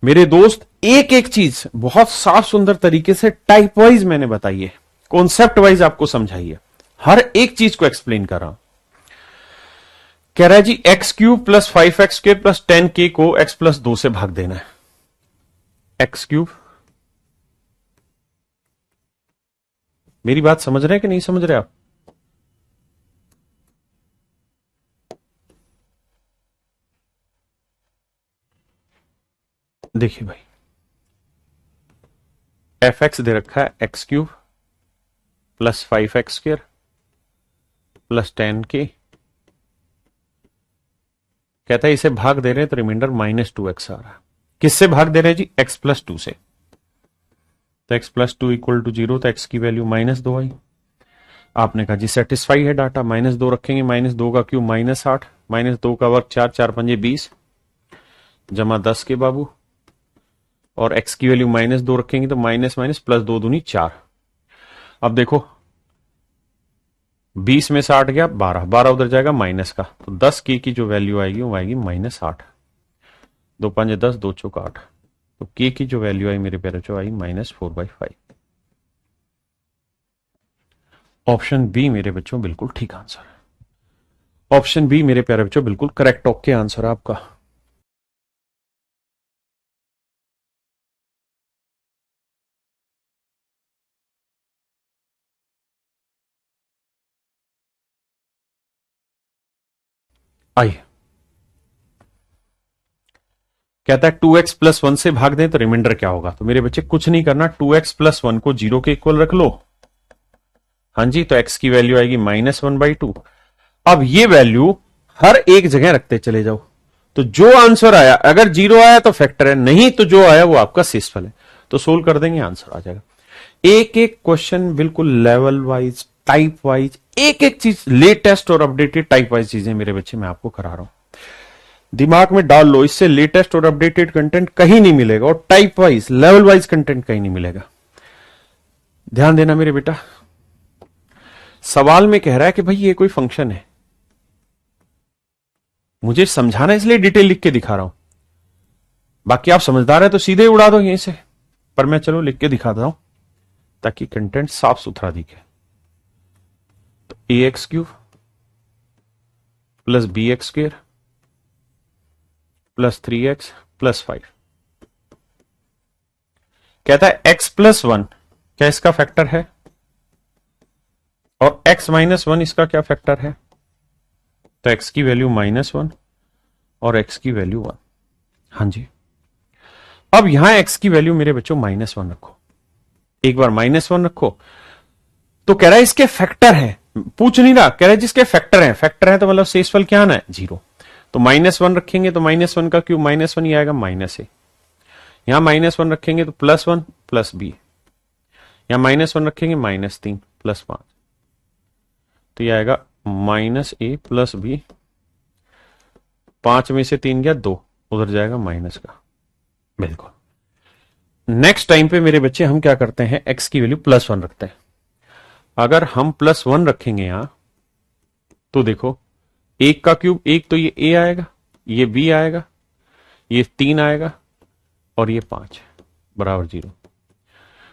मेरे दोस्त एक एक चीज बहुत साफ सुंदर तरीके से टाइप वाइज मैंने बताई है, कॉन्सेप्ट वाइज आपको समझाई है, हर एक चीज को एक्सप्लेन कर रहा हूं। कह रहा है जी x³ plus 5x² plus 10k को x प्लस 2 से भाग देना है। x³, मेरी बात समझ रहे हैं कि नहीं समझ रहे आप? देखिए भाई, fx दे रखा है x³ plus 5x² plus 10k, कहता है इसे भाग दे रहे हैं तो रिमाइंडर -2x आ रहा है। किससे भाग दे रहे हैं जी, x प्लस 2 से, तो x प्लस 2 इक्वल टू 0, तो x की वैल्यू -2 आई। आपने कहा जी सेटिस्फाई है डाटा, -2 रखेंगे, -2 का क्यूब -8, -2 का वर्ग 4, 4 पंजे 20 जमा 10 के बाबू, और x की वैल्यू -2 रखेंगे तो माइनस माइनस प्लस 2 दूनी 4। अब देखो 20 में से 8 गया 12, 12 उधर जाएगा माइनस का, तो 10 के की जो वैल्यू आएगी वो आएगी -8, 2 पंजे 10, 2 चौक 8, तो के की जो वैल्यू आई मेरे प्यारे बच्चों आई -4/5। ऑप्शन बी मेरे बच्चों बिल्कुल ठीक आंसर है। ऑप्शन बी मेरे प्यारे बच्चों बिल्कुल करेक्ट ओके आंसर है आपका। आइए, कहता है 2x प्लस 1 से भाग दें तो रिमाइंडर क्या होगा, तो मेरे बच्चे कुछ नहीं करना, 2x प्लस 1 को 0 के इक्वल रख लो। हाँ जी, तो x की वैल्यू आएगी -1/2। अब ये वैल्यू हर एक जगह रखते चले जाओ, तो जो आंसर आया, अगर 0 आया तो फैक्टर है, नहीं तो जो आया वो आपका शेषफल है, तो सोल्व कर देंगे आंसर आ जाएगा। एक एक क्वेश्चन बिल्कुल लेवल वाइज, टाइप वाइज, एक एक चीज लेटेस्ट और अपडेटेड टाइप वाइज चीजें मेरे बच्चे मैं आपको करा रहा हूं। दिमाग में डाल लो, इससे लेटेस्ट और अपडेटेड कंटेंट कहीं नहीं मिलेगा और type wise level wise content कहीं नहीं मिलेगा। ध्यान देना मेरे बेटा, सवाल में कह रहा है कि भाई ये कोई फंक्शन है, मुझे समझाना इसलिए डिटेल लिख के दिखा रहा हूं, बाकी आप समझदार है तो सीधे उड़ा दो यहीं से, पर मैं चलो लिख के दिखाता हूं ताकि कंटेंट साफ सुथरा दिखे। तो a x cube plus b x square plus 3x plus 5, कहता है x प्लस 1 क्या इसका फैक्टर है और x माइनस 1 इसका क्या फैक्टर है। तो x की वैल्यू -1 और x की वैल्यू 1। हाँ जी, अब यहां x की वैल्यू मेरे बच्चों -1 रखो, एक बार -1 रखो, तो कह रहा है इसके फैक्टर है, पूछ नहीं रहा, कह रहा है जिसके फैक्टर है, फैक्टर है तो मतलब शेषफल क्या आना है 0। तो -1 रखेंगे तो -1 का क्यूब -1 ही आएगा माइनस ए, यहां -1 रखेंगे तो +1 प्लस बी, यहां -1 रखेंगे -3 प्लस 5, तो यह आएगा -a प्लस बी, 5 में से 3 गया 2, उधर जाएगा माइनस का। बिल्कुल। नेक्स्ट टाइम पे मेरे बच्चे हम क्या करते हैं, x की वैल्यू +1 रखते हैं। अगर हम +1 रखेंगे यहां तो देखो 1 का क्यूब 1, तो ये a आएगा, ये b आएगा, ये 3 आएगा और ये 5 बराबर 0।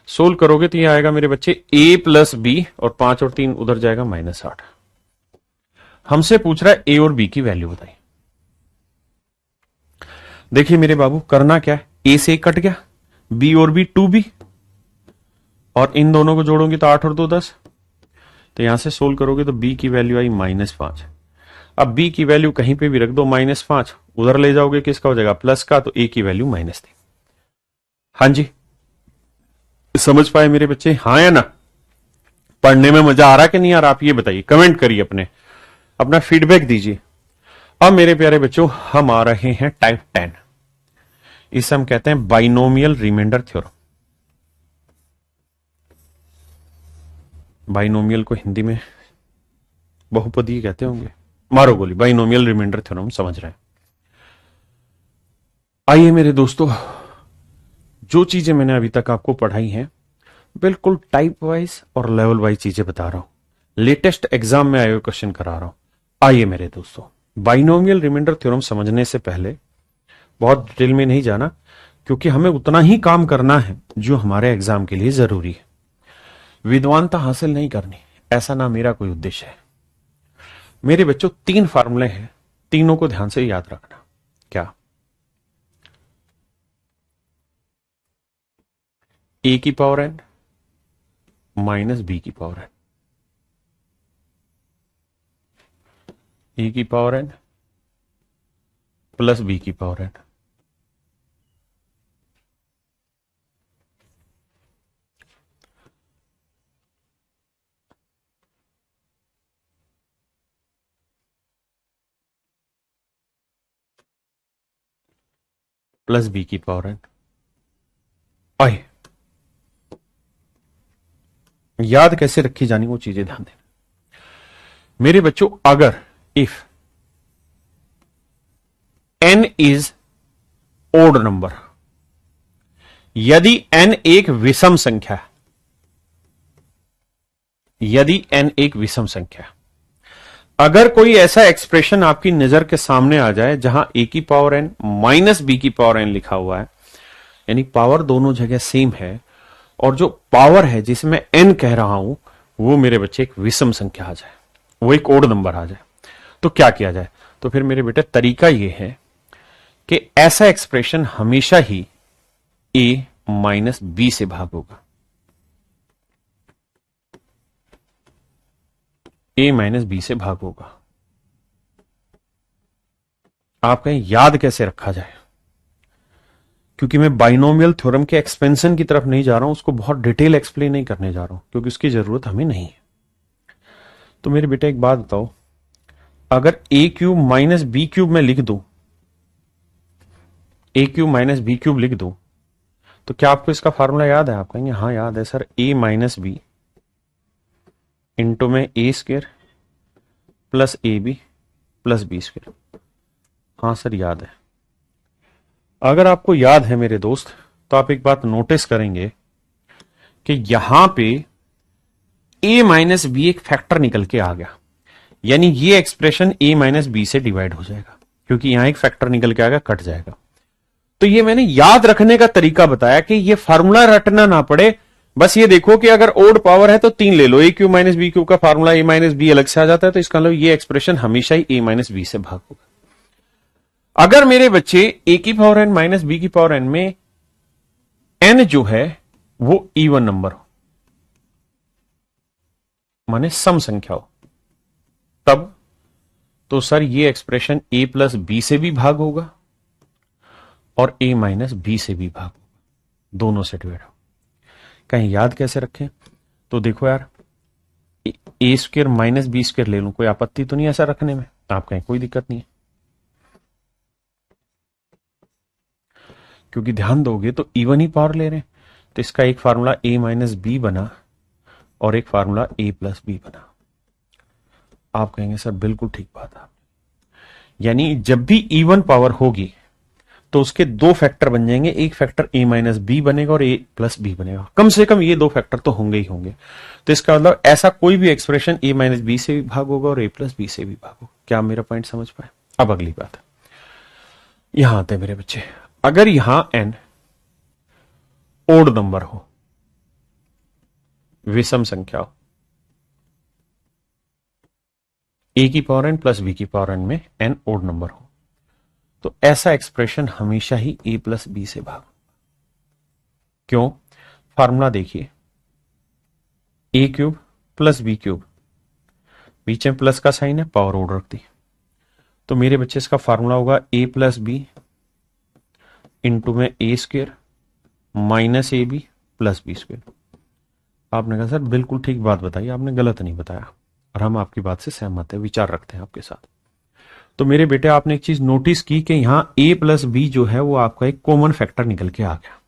सोल्व करोगे तो ये आएगा मेरे बच्चे a प्लस बी और 5 और 3 उधर जाएगा -8। हमसे पूछ रहा है a और b की वैल्यू बताइए। देखिए मेरे बाबू करना क्या है, a से 1 कट गया, b और b 2b, और इन दोनों को जोड़ोगे तो 8 और 2 10, तो यहां से सोल्व करोगे तो b की वैल्यू आई -5। अब b की वैल्यू कहीं पे भी रख दो, -5 उधर ले जाओगे किसका हो जाएगा प्लस का, तो a की वैल्यू -3। हाँ जी, समझ पाए मेरे बच्चे, हाँ या ना। पढ़ने में मजा आ रहा है कि नहीं आ रहा, आप ये बताइए, कमेंट करिए, अपना फीडबैक दीजिए। अब मेरे प्यारे बच्चों हम आ रहे हैं टाइप 10, इसे हम कहते हैं बाइनोमियल रिमाइंडर थ्योरम। बाइनोमियल को हिंदी में बहुपदी कहते होंगे, मारो गोली, बाइनोमियल रिमाइंडर थ्योरम समझ रहे हैं। आइए मेरे दोस्तों, जो चीजें मैंने अभी तक आपको पढ़ाई हैं बिल्कुल टाइप वाइज और लेवल वाइज चीजें बता रहा हूं, लेटेस्ट एग्जाम में आए हुए क्वेश्चन करा रहा हूं। आइए मेरे दोस्तों, बाइनोमियल रिमाइंडर थ्योरम समझने से पहले बहुत डिटेल में नहीं जाना, क्योंकि हमें उतना ही काम करना है जो हमारे एग्जाम के लिए जरूरी है। विद्वानता हासिल नहीं करनी, ऐसा ना मेरा कोई उद्देश्य है। मेरे बच्चों 3 फार्मूले हैं, तीनों को ध्यान से याद रखना। क्या, a की पावर n माइनस b की पावर n, a की पावर n प्लस b की पावर n, प्लस b की पावर n। आइए, याद कैसे रखी जानी वो चीजें ध्यान देना मेरे बच्चों। अगर if n is odd number, यदि n एक विषम संख्या है, यदि n एक विषम संख्या, अगर कोई ऐसा एक्सप्रेशन आपकी नजर के सामने आ जाए जहां a की पावर n माइनस b की पावर n लिखा हुआ है, यानी पावर दोनों जगह सेम है, और जो पावर है जिसे मैं n कह रहा हूं वो मेरे बच्चे एक विषम संख्या आ जाए, वो एक ओड नंबर आ जाए, तो क्या किया जाए। तो फिर मेरे बेटे तरीका ये है कि ऐसा एक्सप्रेशन हमेशा ही a माइनस बी से भाग होगा, a माइनस बी से भाग होगा। आप कहें याद कैसे रखा जाए, क्योंकि मैं बाइनोमियल थ्योरम के एक्सपेंशन की तरफ नहीं जा रहा हूं, उसको बहुत डिटेल एक्सप्लेन नहीं करने जा रहा हूं, क्योंकि उसकी जरूरत हमें नहीं है। तो मेरे बेटे एक बात बताओ, अगर a cube minus B cube में लिख दूं, a cube minus B cube लिख दूं, तो क्या आपको इसका फार्मूला याद है। आप कहेंगे हाँ याद है sir, a minus B into में a square plus A B plus B square. हाँ सर याद है। अगर आपको याद है मेरे दोस्त, तो आप एक बात नोटिस करेंगे कि यहां पे a माइनस बी एक फैक्टर निकल के आ गया, यानी ये एक्सप्रेशन a माइनस बी से डिवाइड हो जाएगा, क्योंकि यहां एक फैक्टर निकल के आ गया, कट जाएगा। तो ये मैंने याद रखने का तरीका बताया कि ये फार्मूला रटना ना पड़े, बस ये देखो कि अगर ओड पावर है तो 3 ले लो, ए क्यू माइनस बी क्यू का फार्मूला a माइनस बी अलग से आ जाता है, तो इसका मतलब ये एक्सप्रेशन हमेशा ही a माइनस बी से भाग होगा। अगर मेरे बच्चे a की पावर n माइनस बी की पावर n में n जो है वो इवन नंबर हो, माने सम संख्या हो, तब तो सर ये एक्सप्रेशन a प्लस बी से भी भाग होगा और a माइनस बी से भी भाग होगा, दोनों से डिवाइड हो। कहीं याद कैसे रखें? तो देखो यार, ए स्क्वायर माइनस बी स्क्वायर ले लूं, कोई आपत्ति तो नहीं ऐसा रखने में? आप कहें कोई दिक्कत नहीं है, क्योंकि ध्यान दोगे तो इवन ही पावर ले रहे हैं, तो इसका एक फार्मूला a माइनस बी बना और एक फार्मूला a प्लस बी बना। आप कहेंगे सर बिल्कुल ठीक बात है, यानी जब भी इवन पावर होगी तो उसके दो फैक्टर बन जाएंगे, एक फैक्टर a माइनस बी बनेगा और a प्लस बी बनेगा, कम से कम ये दो फैक्टर तो होंगे ही होंगे। तो इसका मतलब ऐसा कोई भी एक्सप्रेशन a माइनस बी से भी भाग होगा और a प्लस बी से भी भाग होगा। क्या आप मेरा पॉइंट समझ पाए? अब अगली बात यहां आते हैं मेरे बच्चे, अगर यहां n ओड नंबर हो, विषम संख्या हो, a की पावर n प्लस b की पावर n में n ओड नंबर हो, तो ऐसा एक्सप्रेशन हमेशा ही a प्लस बी से भाग। क्यों? फार्मूला देखिए, a cube plus b cube, बीच में प्लस का साइन है, पावर ओड रख दी, तो मेरे बच्चे इसका फार्मूला होगा a प्लस बी इंटू में a square minus A B plus B square. आपने कहा सर बिल्कुल ठीक बात बताई, आपने गलत नहीं बताया, और हम आपकी बात से सहमत है, विचार रखते हैं आपके साथ। तो मेरे बेटे आपने एक चीज नोटिस की कि यहां a प्लस बी जो है वो आपका एक कॉमन फैक्टर निकल के आ गया,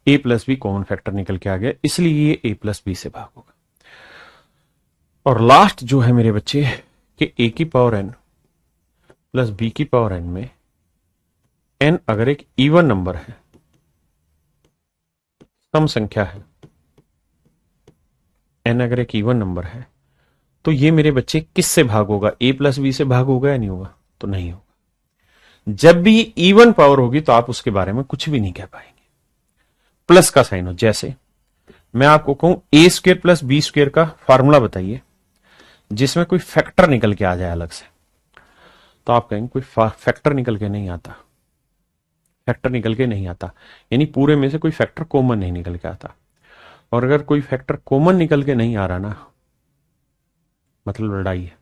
a plus B common factor निकल के आ गया, इसलिए ये a प्लस बी से भाग होगा। और लास्ट जो है मेरे बच्चे कि a की पावर n प्लस b की पावर n में n अगर एक इवन नंबर है, सम संख्या है, n अगर एक इवन नंबर है, तो ये मेरे बच्चे किस से भाग होगा? a प्लस बी से भाग होगा या नहीं होगा? तो नहीं होगा। जब भी इवन पावर होगी तो आप उसके बारे में कुछ भी नहीं कह पाएंगे, प्लस का साइन हो। जैसे मैं आपको कहूं a square plus B square का फार्मूला बताइए जिसमें कोई फैक्टर निकल के आ जाए अलग से, तो आप कहेंगे कोई फैक्टर निकल के नहीं आता, फैक्टर निकल के नहीं आता, यानी पूरे में से कोई फैक्टर कॉमन नहीं निकल के आता। और अगर कोई फैक्टर कॉमन निकल के नहीं आ रहा ना, मतलब लड़ाई है,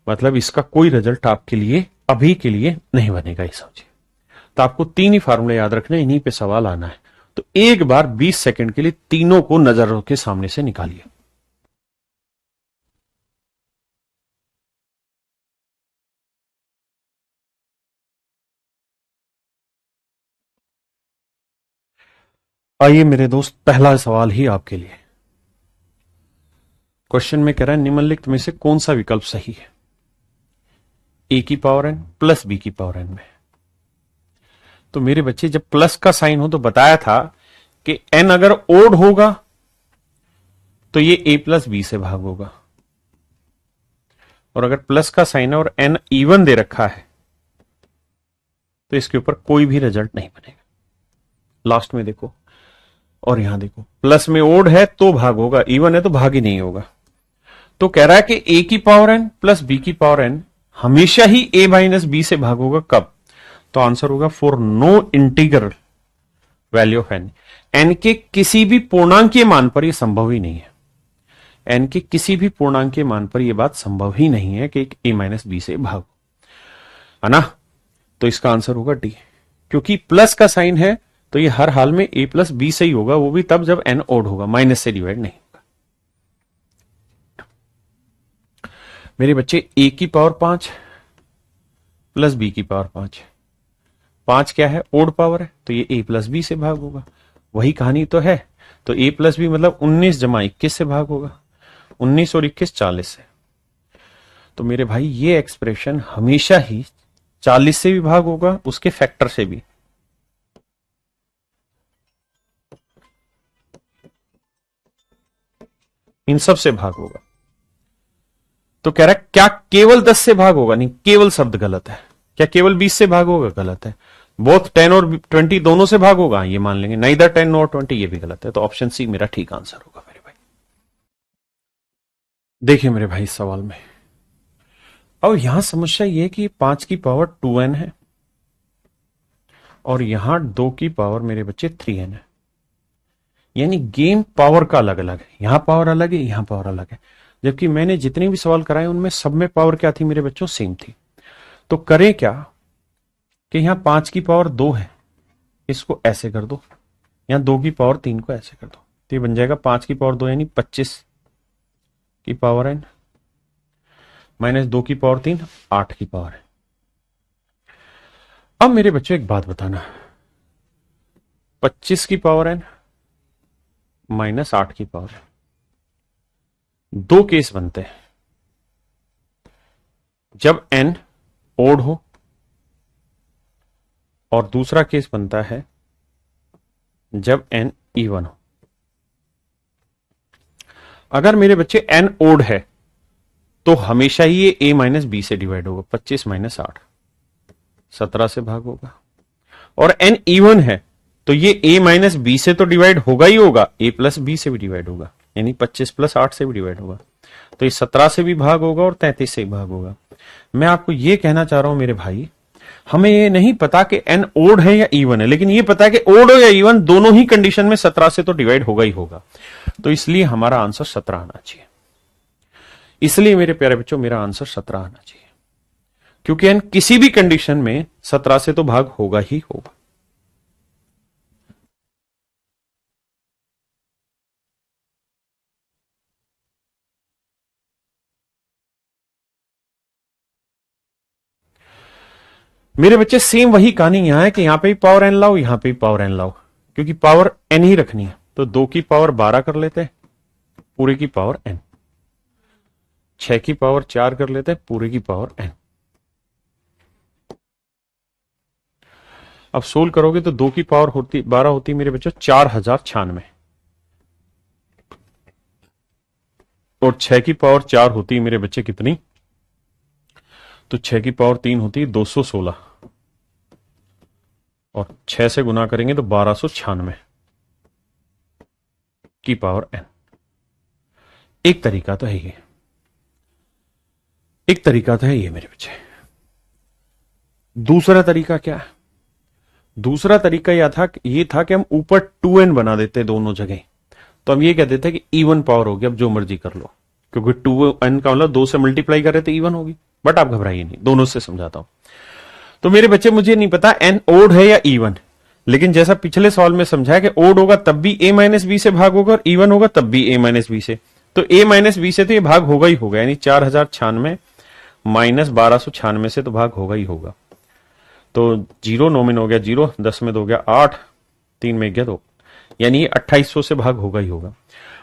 मतलब इसका कोई रिजल्ट आपके लिए अभी के लिए नहीं बनेगा, ये समझिए। तो आपको तीन ही फार्मूले याद रखने, इन्हीं पे सवाल आना है। तो एक बार 20 सेकंड के लिए तीनों को नजरों के सामने से निकालिए। आइए मेरे दोस्त, पहला सवाल ही आपके लिए। क्वेश्चन में कह रहा है निम्नलिखित में से कौन सा विकल्प सही है? a की पावर n प्लस b की पावर n में। तो मेरे बच्चे जब प्लस का साइन हो तो बताया था कि n अगर ओड होगा तो ये a प्लस बी से भाग होगा, और अगर प्लस का साइन है और n इवन दे रखा है तो इसके ऊपर कोई भी रिजल्ट नहीं बनेगा। लास्ट में देखो और यहां देखो, प्लस में ओड है तो भाग होगा, इवन है तो भाग ही नहीं होगा। तो कह रहा है कि a की पावर n प्लस b की पावर n हमेशा ही a माइनस बी से भाग होगा। कब? तो आंसर होगा for no integral value of n। n के किसी भी पूर्णांकीय मान पर यह संभव ही नहीं है, n के किसी भी पूर्णांकीय मान पर यह बात संभव ही नहीं है कि a माइनस बी से भाग, है ना? तो इसका आंसर होगा डी, क्योंकि प्लस का साइन है तो ये हर हाल में a प्लस बी से ही होगा, वो भी तब जब n ओड होगा, माइनस से डिवाइड नहीं होगा। मेरे बच्चे a की पावर 5 प्लस b की पावर 5, 5 क्या है? ओड पावर है, तो ये a प्लस बी से भाग होगा। वही कहानी तो है, तो a प्लस बी मतलब 19 जमा 21 से भाग होगा, 19 और 21 40 से। तो मेरे भाई ये एक्सप्रेशन हमेशा ही 40 से भी भाग होगा, उसके फैक्टर से भी। इन सब से भाग होगा। तो कह रहा है क्या केवल 10 से भाग होगा? नहीं, केवल शब्द गलत है। क्या केवल 20 से भाग होगा? गलत है। बोथ 10 और 20 दोनों से भाग होगा, ये मान लेंगे। नाइदर 10 नॉर 20, ये भी गलत है। तो ऑप्शन सी मेरा ठीक आंसर होगा मेरे भाई। देखिए मेरे भाई, इस सवाल में अब यहां समस्या ये है कि 5 की पावर 2n है और यहां 2 की पावर मेरे बच्चे 3n है। यानी गेम पावर का अलग अलग है। यहां पावर अलग है, यहां पावर अलग है। जबकि मैंने जितने भी सवाल कराए उनमें सब में पावर क्या थी मेरे बच्चों? सेम थी। तो करें क्या कि यहां 5 की पावर 2 है, इसको ऐसे कर दो। यहां 2 की पावर 3 को ऐसे कर दो, तो ये बन जाएगा 5 की पावर 2 यानी 25 की पावर n माइनस 2 की पावर 3, 8 की पावर है। अब मेरे बच्चों एक बात बताना, 25 की पावर n माइनस 8 की पावर है। दो केस बनते हैं, जब n ओड हो, और दूसरा केस बनता है जब n इवन हो। अगर मेरे बच्चे n ओड है तो हमेशा ही ये a माइनस बी से डिवाइड होगा। 25 माइनस 8 17 से भाग होगा। और n इवन है तो ये a माइनस बी से तो डिवाइड होगा ही होगा, a प्लस बी से भी डिवाइड होगा, यानी 25 प्लस 8 से भी डिवाइड होगा। तो ये 17 से भी भाग होगा और 33 से भी भाग होगा। मैं आपको ये कहना चाह रहा हूं मेरे भाई, हमें ये नहीं पता कि n ओड है या इवन है, लेकिन ये पता है कि ओड हो या इवन दोनों ही कंडीशन में 17 से तो डिवाइड होगा ही होगा। तो इसलिए हमारा आंसर 17 आना चाहिए। इसलिए मेरे प्यारे बच्चों मेरा आंसर 17 आना चाहिए, क्योंकि n किसी भी कंडीशन में 17 से तो भाग होगा ही होगा। मेरे बच्चे सेम वही कहानी यहां है कि यहां पे भी पावर n लाओ, यहां पे भी पावर n लाओ, क्योंकि पावर n ही रखनी है। तो 2 की पावर 12 कर लेते हैं, पूरे की पावर n। 6 की पावर 4 कर लेते हैं, पूरे की पावर n। अब सोल्व करोगे तो 2 की पावर होती 12 होती मेरे बच्चों 4096, और 6 की पावर 4 होती मेरे बच्चे कितनी? तो 6 की पावर 3 होती है 216, और 6 से गुना करेंगे तो 1296 की पावर n। एक तरीका तो है ये, एक तरीका तो है ये मेरे बच्चे। दूसरा तरीका क्या है? दूसरा तरीका यह था कि हम ऊपर 2n बना देते दोनों जगह। तो हम ये कह देते कि इवन पावर होगी, अब जो मर्जी कर लो, क्योंकि 2n का मतलब 2 से मल्टीप्लाई कर रहे थे, इवन होगी। बट आप घबराइए नहीं, दोनों से समझाता हूं। तो मेरे बच्चे मुझे नहीं पता n ओड है या इवन, लेकिन जैसा पिछले सवाल में समझाया कि ओड होगा तब भी a माइनस बी से भाग होगा और इवन होगा तब भी a माइनस बी से। तो a माइनस बी से तो ये भाग होगा ही होगा, यानी 4096 माइनस 1296 से तो भाग होगा ही होगा। तो 0 9 में हो गया 0, 10 में 2 हो गया 8, 3 में गया 2, यानी ये 2800 से भाग होगा ही होगा।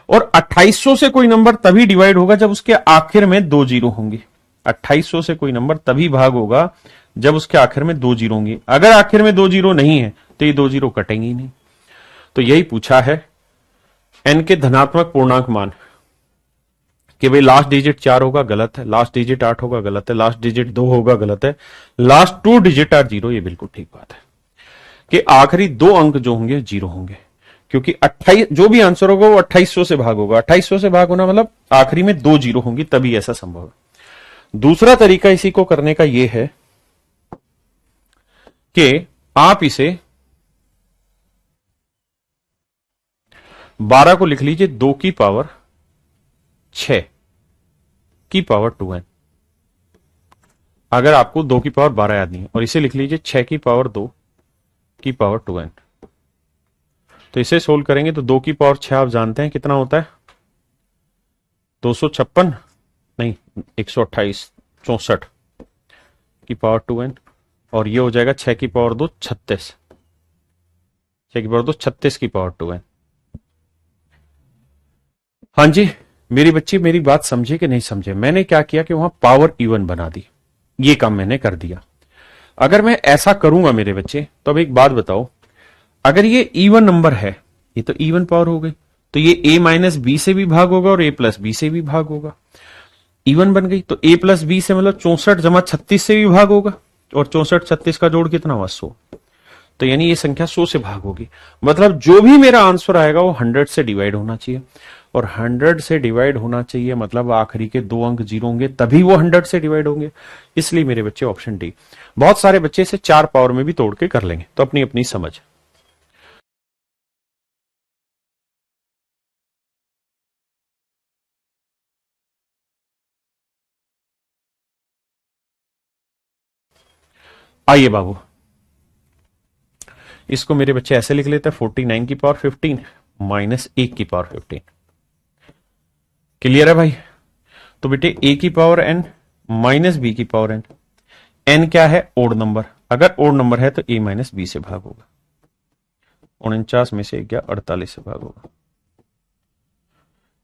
और 2800 से कोई नंबर तभी डिवाइड होगा जब उसके आखिर में 2 जीरो होंगे। 2800 से कोई नंबर तभी भाग होगा जब उसके आखिर में 2 जीरो होंगे। अगर आखिर में 2 जीरो नहीं है तो ये 2 जीरो कटेंगे ही नहीं। तो यही पूछा है n के धनात्मक पूर्णांक मान कि भाई लास्ट डिजिट 4 होगा, गलत है। लास्ट डिजिट 8 होगा, गलत है। लास्ट डिजिट 2 होगा, गलत है। लास्ट 2 डिजिट आर 0, ये बिल्कुल ठीक बात है कि आखिरी 2 अंक जो होंगे 0 होंगे, क्योंकि 28 जो भी आंसर होगा वो 2800 से भाग होगा। 2800 से भाग होना मतलब आखिरी में 2 जीरो होंगी, तभी ऐसा संभव है। दूसरा तरीका इसी को करने का यह है कि आप इसे 12 को लिख लीजिए 2 की पावर 6 की पावर 2n, अगर आपको 2 की पावर 12 याद नहीं है, और इसे लिख लीजिए 6 की पावर 2 की पावर 2n। तो इसे सोल्व करेंगे तो 2 की पावर 6 आप जानते हैं कितना होता है, 256 नहीं 128 64 की पावर 2n, और ये हो जाएगा 6 की पावर 2 36, 6 की पावर 2 36 की पावर 2n। हाँ जी मेरी बच्ची, मेरी बात समझे कि नहीं समझे? मैंने क्या किया कि वहां पावर इवन बना दी, ये काम मैंने कर दिया। अगर मैं ऐसा करूंगा मेरे बच्चे, तो अब एक बात बताओ, अगर ये इवन नंबर है, ये तो इवन पावर हो गई, तो ये a माइनस बी से भी भाग होगा और a प्लस बी से भी भाग होगा। इवन बन गई तो a प्लस बी से मतलब 64 जमा 36 से भी भाग होगा, और 64 36 का जोड़ कितना हुआ 100। तो यानी ये संख्या 100 से भाग होगी। मतलब जो भी मेरा आंसर आएगा वो 100 से डिवाइड होना चाहिए, और 100 से डिवाइड होना चाहिए मतलब आखिरी के 2 अंक 0 होंगे, तभी वो 100 से डिवाइड होंगे। इसलिए मेरे बच्चे ऑप्शन डी। बहुत सारे बच्चे इसे 4 पावर में भी तोड़ के कर लेंगे, तो अपनी अपनी समझ। आइए बाबू, इसको मेरे बच्चे ऐसे लिख लेते हैं, 49 की पावर 15 माइनस 1 की पावर 15। क्लियर है भाई? तो बेटे a की पावर n माइनस बी की पावर n, n क्या है? Odd number. अगर ओड नंबर है तो a माइनस बी से भाग होगा। 49 में से गया 48 से भाग होगा,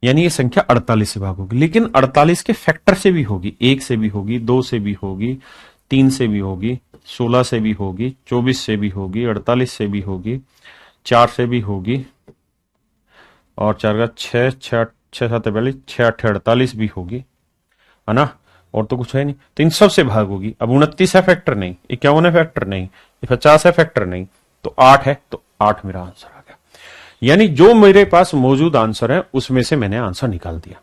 यानी ये संख्या 48 से भाग होगी। लेकिन 48 के फैक्टर से भी होगी, 1 से भी होगी, 2 से भी होगी, 3 से भी होगी, 16 से भी होगी, 24 से भी होगी, 48 से भी होगी, 4 से भी होगी, और 4 का 6 6 6 7 42 6 8 48 भी होगी, है ना? और तो कुछ है नहीं, तो इन सब से भाग होगी। अब 29 है फैक्टर नहीं, 51 है फैक्टर नहीं, 50 है फैक्टर नहीं, तो 8 है, तो 8 मेरा आंसर आ गया। यानी जो मेरे पास मौजूद आंसर है उसमें से मैंने आंसर निकाल दिया।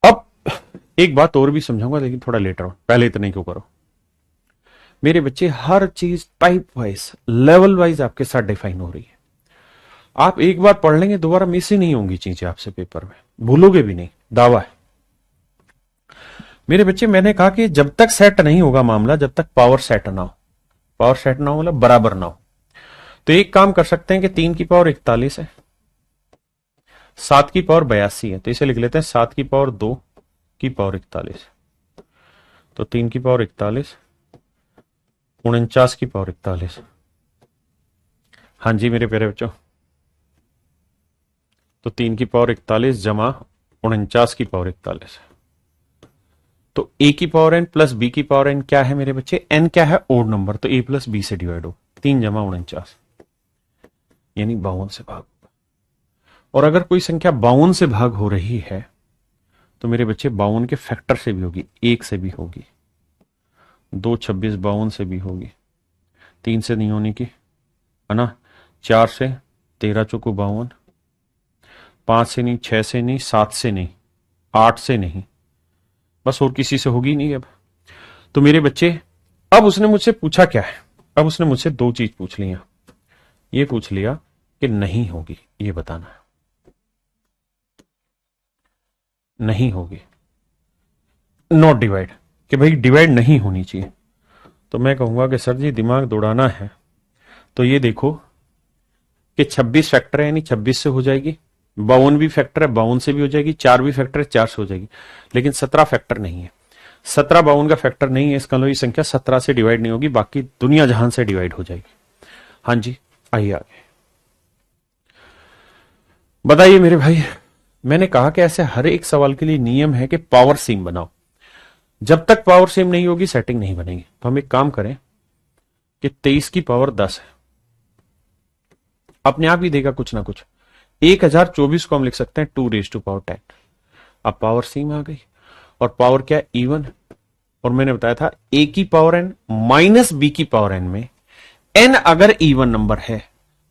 अब एक बात और भी समझाऊंगा, लेकिन थोड़ा लेटर हो, पहले इतना ही क्यों करो मेरे बच्चे। हर चीज टाइप वाइज लेवल वाइज आपके साथ डिफाइन हो रही है। आप एक बार पढ़ लेंगे, दोबारा मिस ही नहीं होंगी चीजें आपसे पेपर में, भूलोगे भी नहीं, दावा है मेरे बच्चे। मैंने कहा कि जब तक सेट नहीं होगा मामला, जब तक पावर सेट ना हो, पावर सेट ना हो मतलब बराबर ना हो, तो एक काम कर सकते हैं कि 3 की पावर 41 है, 7 की पावर 82 है, तो इसे लिख लेते हैं 7 की पावर 2 की पावर 41। तो 3 की पावर 41, 49 की पावर 41। हाँ जी मेरे प्यारे बच्चों, तो 3 की पावर 41 जमा 49 की पावर 41। तो a की पावर n प्लस b की पावर n क्या है मेरे बच्चे? n क्या है? ओड नंबर, तो a प्लस बी से डिवाइड हो, 3 जमा 49, यानी 52 से भाग होगा। और अगर कोई संख्या 52 से भाग हो रही है तो मेरे बच्चे 52 के फैक्टर से भी होगी, 1 से भी होगी, 2 26 52 से भी होगी, 3 से नहीं होने की, है ना? 4 से, 13 चौको 52, 5 से नहीं, 6 से नहीं, 7 से नहीं, 8 से नहीं, बस और किसी से होगी नहीं अब। तो मेरे बच्चे अब उसने मुझसे पूछा क्या है? अब उसने मुझसे 2 चीज पूछ लिया। ये पूछ लिया कि नहीं होगी, ये बताना है। नहीं होगी, नॉट डिवाइड, कि भाई डिवाइड नहीं होनी चाहिए। तो मैं कहूंगा कि सर जी दिमाग दौड़ाना है तो ये देखो कि 26 फैक्टर है, यानी 26 से हो जाएगी, 52 भी फैक्टर है, 52 से भी हो जाएगी, 4 भी फैक्टर है, 4 से हो जाएगी, लेकिन 17 फैक्टर नहीं है। 17 52 का फैक्टर नहीं है, इसका मतलब ये संख्या 17 से डिवाइड नहीं होगी, बाकी दुनिया जहां से डिवाइड हो जाएगी। हाँ जी, आइए आगे बताइए मेरे भाई। मैंने कहा कि ऐसे हर एक सवाल के लिए नियम है कि पावर सेम बनाओ। जब तक पावर सेम नहीं होगी सेटिंग नहीं बनेगी। तो हम एक काम करें कि 23 की पावर 10 है, अपने आप ही देगा कुछ ना कुछ। 1024 को हम लिख सकते हैं 2 रेज टू पावर 10। अब पावर सेम आ गई, और पावर क्या है? इवन। और मैंने बताया था a की पावर n माइनस b की पावर n में n अगर इवन नंबर है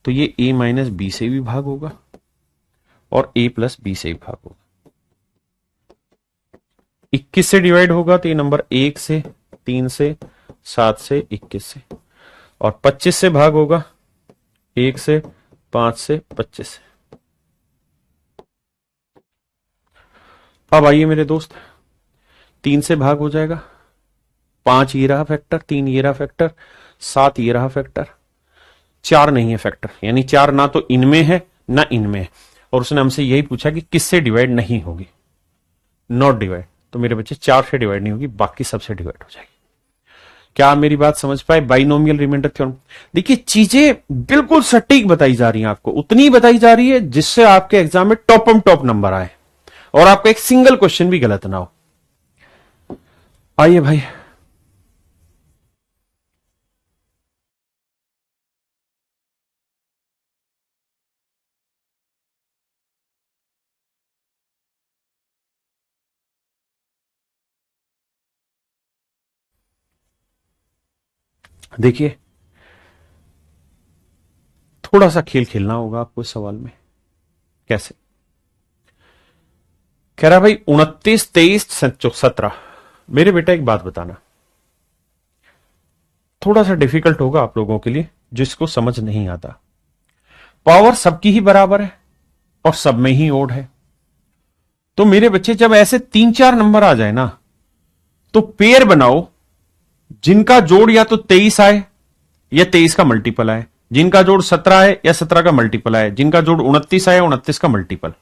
तो ये a माइनस बी से भी भाग होगा और a प्लस बी से भी भाग होगा। 21 से डिवाइड होगा तो ये नंबर 1 से, 3 से, 7 से, 21 से, और 25 से भाग होगा 1 से, 5 से, 25 से। अब आइए मेरे दोस्त, 3 से भाग हो जाएगा, 5 ये रहा फैक्टर, 3 ये रहा फैक्टर, 7 ये रहा फैक्टर, 4 नहीं है फैक्टर, यानी 4 ना तो इनमें है ना इनमें है। और उसने हमसे यही पूछा कि किससे डिवाइड नहीं होगी, नॉट डिवाइड। तो मेरे बच्चे 4 से डिवाइड नहीं होगी, बाकी सबसे डिवाइड हो जाएगी। क्या आप मेरी बात समझ पाए? Binomial remainder theorem. देखिए चीजें बिल्कुल सटीक बताई जा रही हैं, आपको उतनी बताई जा रही है जिससे आपके एग्जाम में टॉप नंबर आए और आपका एक सिंगल क्वेश्चन भी गलत ना हो। आइए भाई, देखिए, थोड़ा सा खेल खेलना होगा आपको इस सवाल में। कैसे? कह रहा भाई 29, 23, 17। मेरे बेटा एक बात बताना, थोड़ा सा डिफिकल्ट होगा आप लोगों के लिए जिसको समझ नहीं आता। पावर सबकी ही बराबर है और सब में ही ओड है, तो मेरे बच्चे जब ऐसे 3-4 नंबर आ जाए ना, तो पेयर बनाओ जिनका जोड़ या तो 23 आए या 23 का मल्टीपल आए, जिनका जोड़ 17 है या 17 का मल्टीपल आए, जिनका जोड़ 29 आए 29 का मल्टीपल।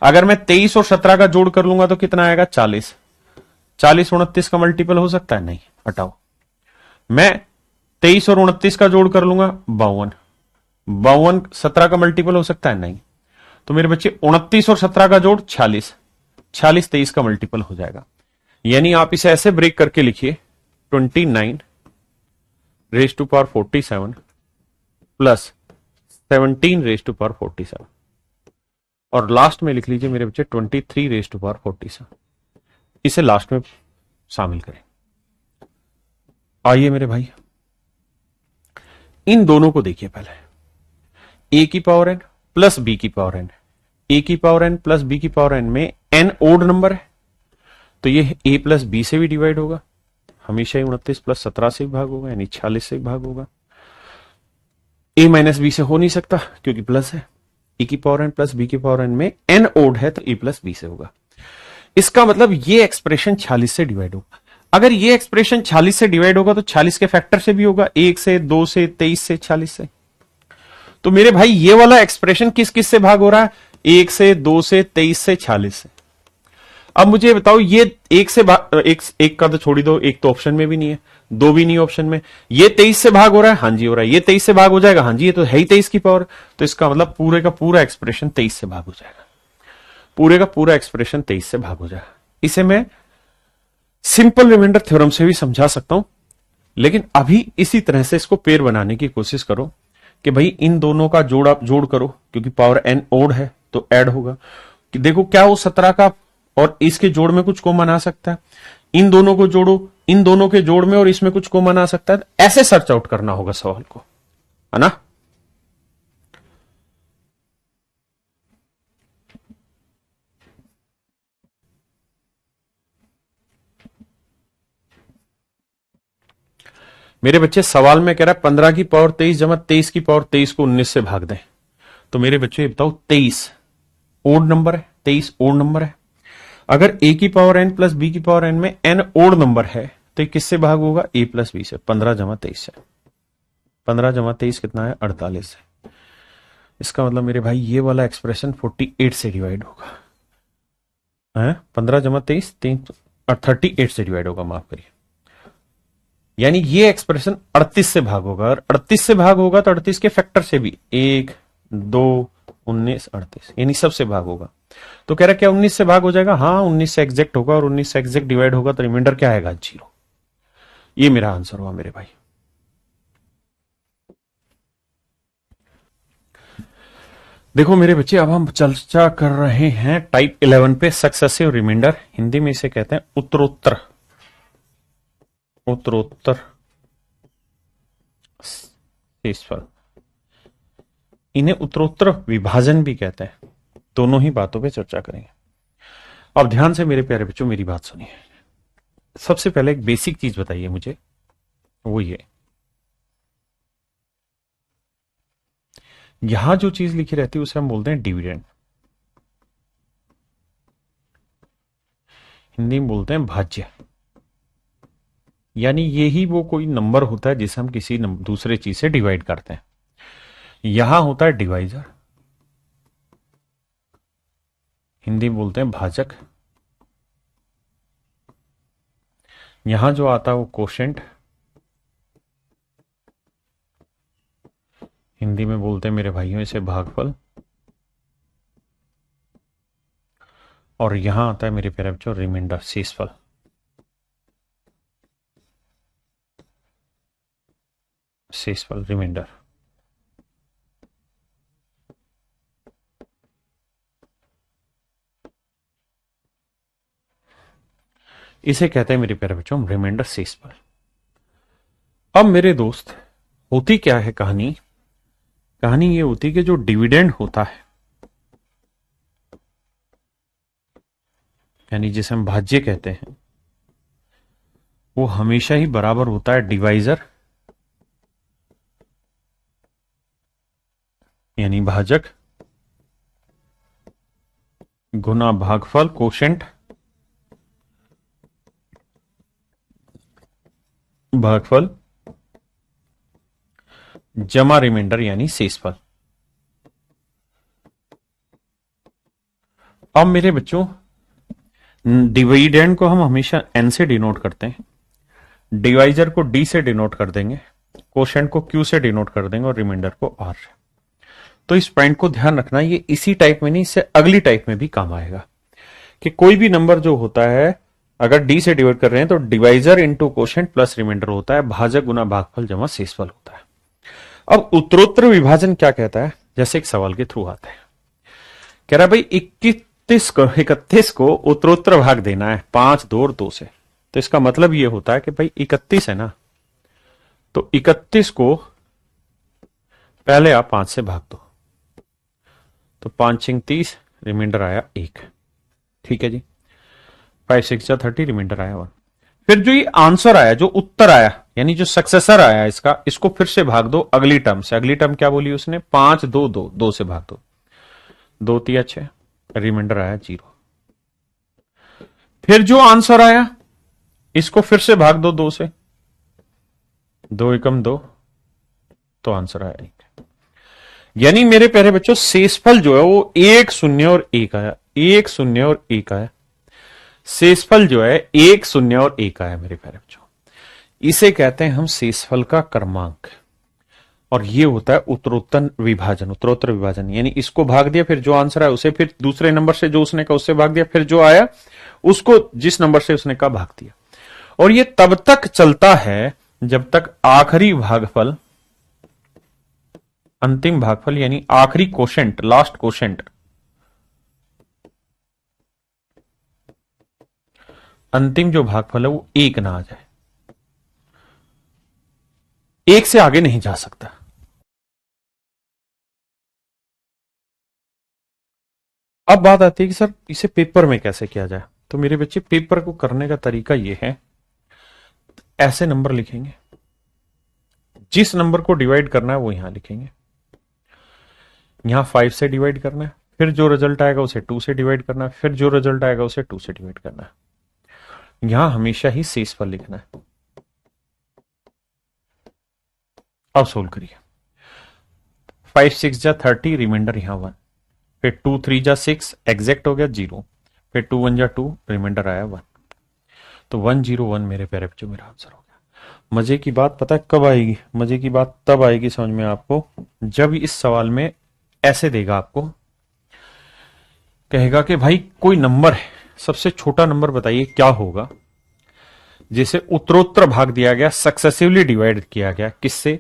अगर मैं 23 और 17 का जोड़ कर लूंगा तो कितना आएगा? 40। 40 29 का मल्टीपल हो सकता है? नहीं, हटाओ। मैं 23 और 29 का जोड़ कर लूंगा, 52। 52 17 का मल्टीपल हो सकता है? नहीं। तो मेरे बच्चे 29 और 17 का जोड़ 46, 46 23 का मल्टीपल हो जाएगा। यानी आप इसे ऐसे ब्रेक करके लिखिए, 29 रेज टू पावर 47 प्लस 17 रेज टू पावर 47, और लास्ट में लिख लीजिए मेरे बच्चे 23 रेज टू पावर 47। इसे लास्ट में शामिल करें। आइए मेरे भाई, इन दोनों को देखिए पहले। ए की पावर एन प्लस बी की पावर एन। ए की पावर एन प्लस बी की पावर एन में एन ओड नंबर है, तो ये ए प्लस बी से भी डिवाइड होगा, हमेशा ही 29 प्लस 17 से भाग होगा, यानी 46 से भाग होगा। ए माइनस बी से हो नहीं सकता क्योंकि प्लस है। ए की पावर एन प्लस बी की पावर एन में एन ओड है तो ए प्लस बी से होगा। इसका मतलब ये एक्सप्रेशन 46 से डिवाइड होगा। अगर ये एक्सप्रेशन 46 से डिवाइड होगा तो 40 के फैक्टर से भी होगा, 1 से, 2 से, 23 से, 40 से। तो मेरे भाई ये वाला एक्सप्रेशन किस किस से भाग हो रहा है? 1 से, 2 से, 23 से, 40 से। अब मुझे बताओ, ये एक से एक का तो छोड़ ही दो, एक तो ऑप्शन में भी नहीं है, दो भी नहीं ऑप्शन में। ये 23 से भाग हो रहा है, हाँ जी हो रहा है। ये 23 से भाग हो जाएगा, हाँ जी, ये तो है ही 23 की पावर। तो इसका मतलब पूरे का पूरा एक्सप्रेशन 23 से भाग हो जाएगा, पूरे का पूरा एक्सप्रेशन 23 से भाग हो जाएगा। इसे मैं सिंपल रिमाइंडर थ्योरम से भी समझा सकता हूं, लेकिन अभी इसी तरह से इसको पेयर बनाने की कोशिश करो कि भाई इन दोनों का जोड़ आप जोड़ करो, क्योंकि पावर एन ओड है तो ऐड होगा। कि देखो क्या वो 17 का और इसके जोड़ में कुछ कॉमन आ सकता है, इन दोनों को जोड़ो, इन दोनों के जोड़ में और इसमें कुछ कॉमन आ सकता है। ऐसे सर्च आउट करना होगा सवाल को, है ना। मेरे बच्चे सवाल में कह रहा है 15 की पावर 23 जमा 23 की पावर 23 को 19 से भाग दें। तो मेरे बच्चे बताओ, 23 ओड नंबर है, 23 ओड नंबर है। अगर ए की पावर एन प्लस बी की पावर एन में एन ओड नंबर है तो किससे भाग होगा? ए प्लस बी से। 15 जमा 23 से। 15 जमा 23 कितना है? 48 से। इसका मतलब मेरे भाई ये वाला एक्सप्रेशन 48 से डिवाइड होगा, है 15 जमा 23 38 से डिवाइड होगा, माफ करिए। यानी ये एक्सप्रेशन 38 से भाग होगा, और 38 से भाग होगा तो 38 के फैक्टर से भी 1, 2, 19, 38, यानी सबसे भाग होगा। तो कह रहा क्या 19 से भाग हो जाएगा? हाँ, 19 से एग्जैक्ट होगा, और 19 से एग्जैक्ट डिवाइड होगा तो रिमाइंडर क्या आएगा? 0। ये मेरा आंसर हुआ मेरे भाई। देखो मेरे बच्चे, अब हम चर्चा कर रहे हैं टाइप 11 पे, सक्सेसिव रिमाइंडर। हिंदी में इसे कहते हैं उत्तरोत्तर, उत्तरोत्तर शेषफल। इन्हें उत्तरोत्तर विभाजन भी कहते हैं। दोनों ही बातों पे चर्चा करेंगे। अब ध्यान से मेरे प्यारे बच्चों मेरी बात सुनिए। सबसे पहले एक बेसिक चीज बताइए मुझे, वो ये, यहां जो चीज लिखी रहती है उसे हम बोलते हैं डिविडेंड, हिंदी में बोलते हैं भाज्य। यानी यही वो कोई नंबर होता है जिसे हम किसी दूसरे चीज से डिवाइड करते हैं। यहां होता है डिवाइजर, हिंदी में बोलते हैं भाजक। यहां जो आता है वो कोशेंट, हिंदी में बोलते हैं मेरे भाइयों इसे भागफल। और यहां आता है मेरे प्यारे बच्चों रिमाइंडर, शेषफल। शेषफल, रिमाइंडर। इसे कहते हैं मेरे प्यारे बच्चों रिमाइंडर, शेषफल। अब मेरे दोस्त, होती क्या है कहानी? कहानी ये होती है कि जो डिविडेंड होता है, यानी जिसे हम भाज्य कहते हैं, वो हमेशा ही बराबर होता है डिवाइजर यानी भाजक गुना भागफल कोशेंट भागफल जमा रिमाइंडर यानी शेषफल। अब मेरे बच्चों, डिविडेंड को हम हमेशा एन से डिनोट करते हैं, डिवाइजर को डी से डिनोट कर देंगे, कोशेंट को क्यू से डिनोट कर देंगे और रिमाइंडर को आर से। तो इस पॉइंट को ध्यान रखना, ये इसी टाइप में नहीं, इससे अगली टाइप में भी काम आएगा कि कोई भी नंबर जो होता है अगर डी से डिवाइड कर रहे हैं तो divisor into quotient plus remainder होता है, भाजक गुना भागफल जमा शेषफल होता है। अब उत्तरोत्तर विभाजन क्या कहता है, जैसे एक सवाल के थ्रू आते हैं। कह रहा है भाई 31 को उत्तरोत्तर भाग देना है 5, 2 और 2 से। तो इसका मतलब ये होता है कि भाई 31 है ना, तो 31 को पहले आप 5 से भाग दो, तो 5 6 30, रिमाइंडर आया 1। ठीक है जी, 5 6 30, रिमाइंडर आया 1। फिर जो ये आंसर आया, जो उत्तर आया, यानी जो सक्सेसर आया इसका, इसको फिर से भाग दो अगली टर्म से। अगली टर्म क्या बोली उसने? 5 2 2, 2 से भाग दो, 2 3 6, रिमाइंडर आया 0। फिर जो आंसर आया इसको फिर से भाग दो 2 से, 2 एकम 2, तो आंसर आया 1। यानी मेरे प्यारे बच्चों, शेषफल जो है वो 1 0 और 1 आया, 1 0 और 1 आया। शेषफल जो है 1 0 और 1 आया मेरे प्यारे बच्चों। इसे कहते हैं हम शेषफल का क्रमांक, और ये होता है उत्तरोत्तर विभाजन। यानी इसको भाग दिया, फिर जो आंसर आया उसे फिर दूसरे नंबर से जो उसने कहा उससे भाग दिया, फिर जो आया उसको जिस नंबर से उसने कहा भाग दिया। और ये तब तक चलता है जब तक आखिरी भागफल, अंतिम भागफल यानी आखिरी कोशेंट, लास्ट कोशेंट, अंतिम जो भागफल है वो 1 ना आ जाए। 1 से आगे नहीं जा सकता। अब बात आती है कि सर इसे पेपर में कैसे किया जाए। तो मेरे बच्चे, पेपर को करने का तरीका यह है, ऐसे नंबर लिखेंगे, जिस नंबर को डिवाइड करना है वो यहां लिखेंगे, यहां 5 से डिवाइड करना है, फिर जो रिजल्ट आएगा उसे 2 से डिवाइड करना है, फिर जो रिजल्ट आएगा उसे 2 से डिवाइड करना है। यहां हमेशा ही शेषफल लिखना है। अब सोल्व करिए। 5 6 जा 30, रिमाइंडर यहां 1, फिर 2 3 जा 6, एग्जैक्ट हो गया 0, फिर 2 1 जा 2, रिमाइंडर आया 1। तो 1 0 1 मेरे प्यारे बच्चों मेरा आंसर हो गया। मजे की बात पता है कब आएगी? मजे की बात तब आएगी समझ में आपको, जब इस सवाल में ऐसे देगा, आपको कहेगा कि भाई कोई नंबर है, सबसे छोटा नंबर बताइए क्या होगा, जिसे उत्तरोत्तर भाग दिया गया, सक्सेसिवली डिवाइड किया गया, किससे?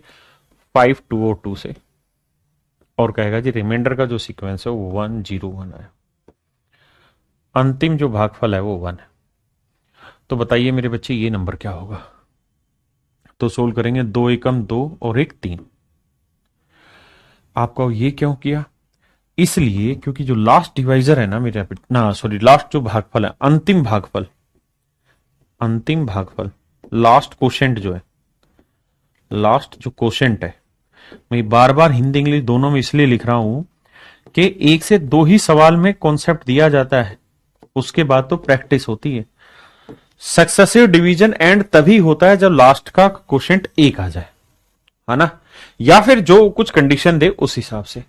5 2 और 2 से, और कहेगा जी रिमाइंडर का जो सीक्वेंस है वो 1 0 1 है, अंतिम जो भागफल है वो 1 है। तो बताइए मेरे बच्चे ये नंबर क्या होगा? तो सोल्व करेंगे, 2 एकम 2 और 1 3। आपको ये क्यों किया? इसलिए क्योंकि जो लास्ट डिवाइजर है ना मेरे ना, सॉरी, लास्ट जो भागफल है, अंतिम भागफल, लास्ट कोशेंट जो है, लास्ट जो कोशेंट है, मैं बार बार हिंदी इंग्लिश दोनों में इसलिए लिख रहा हूं कि 1 से 2 ही सवाल में कॉन्सेप्ट दिया जाता है, उसके बाद तो प्रैक्टिस होती है। सक्सेसिव डिवीजन एंड तभी होता है जब लास्ट का कोशेंट 1 आ जाए, है ना, या फिर जो कुछ कंडीशन दे उस हिसाब से।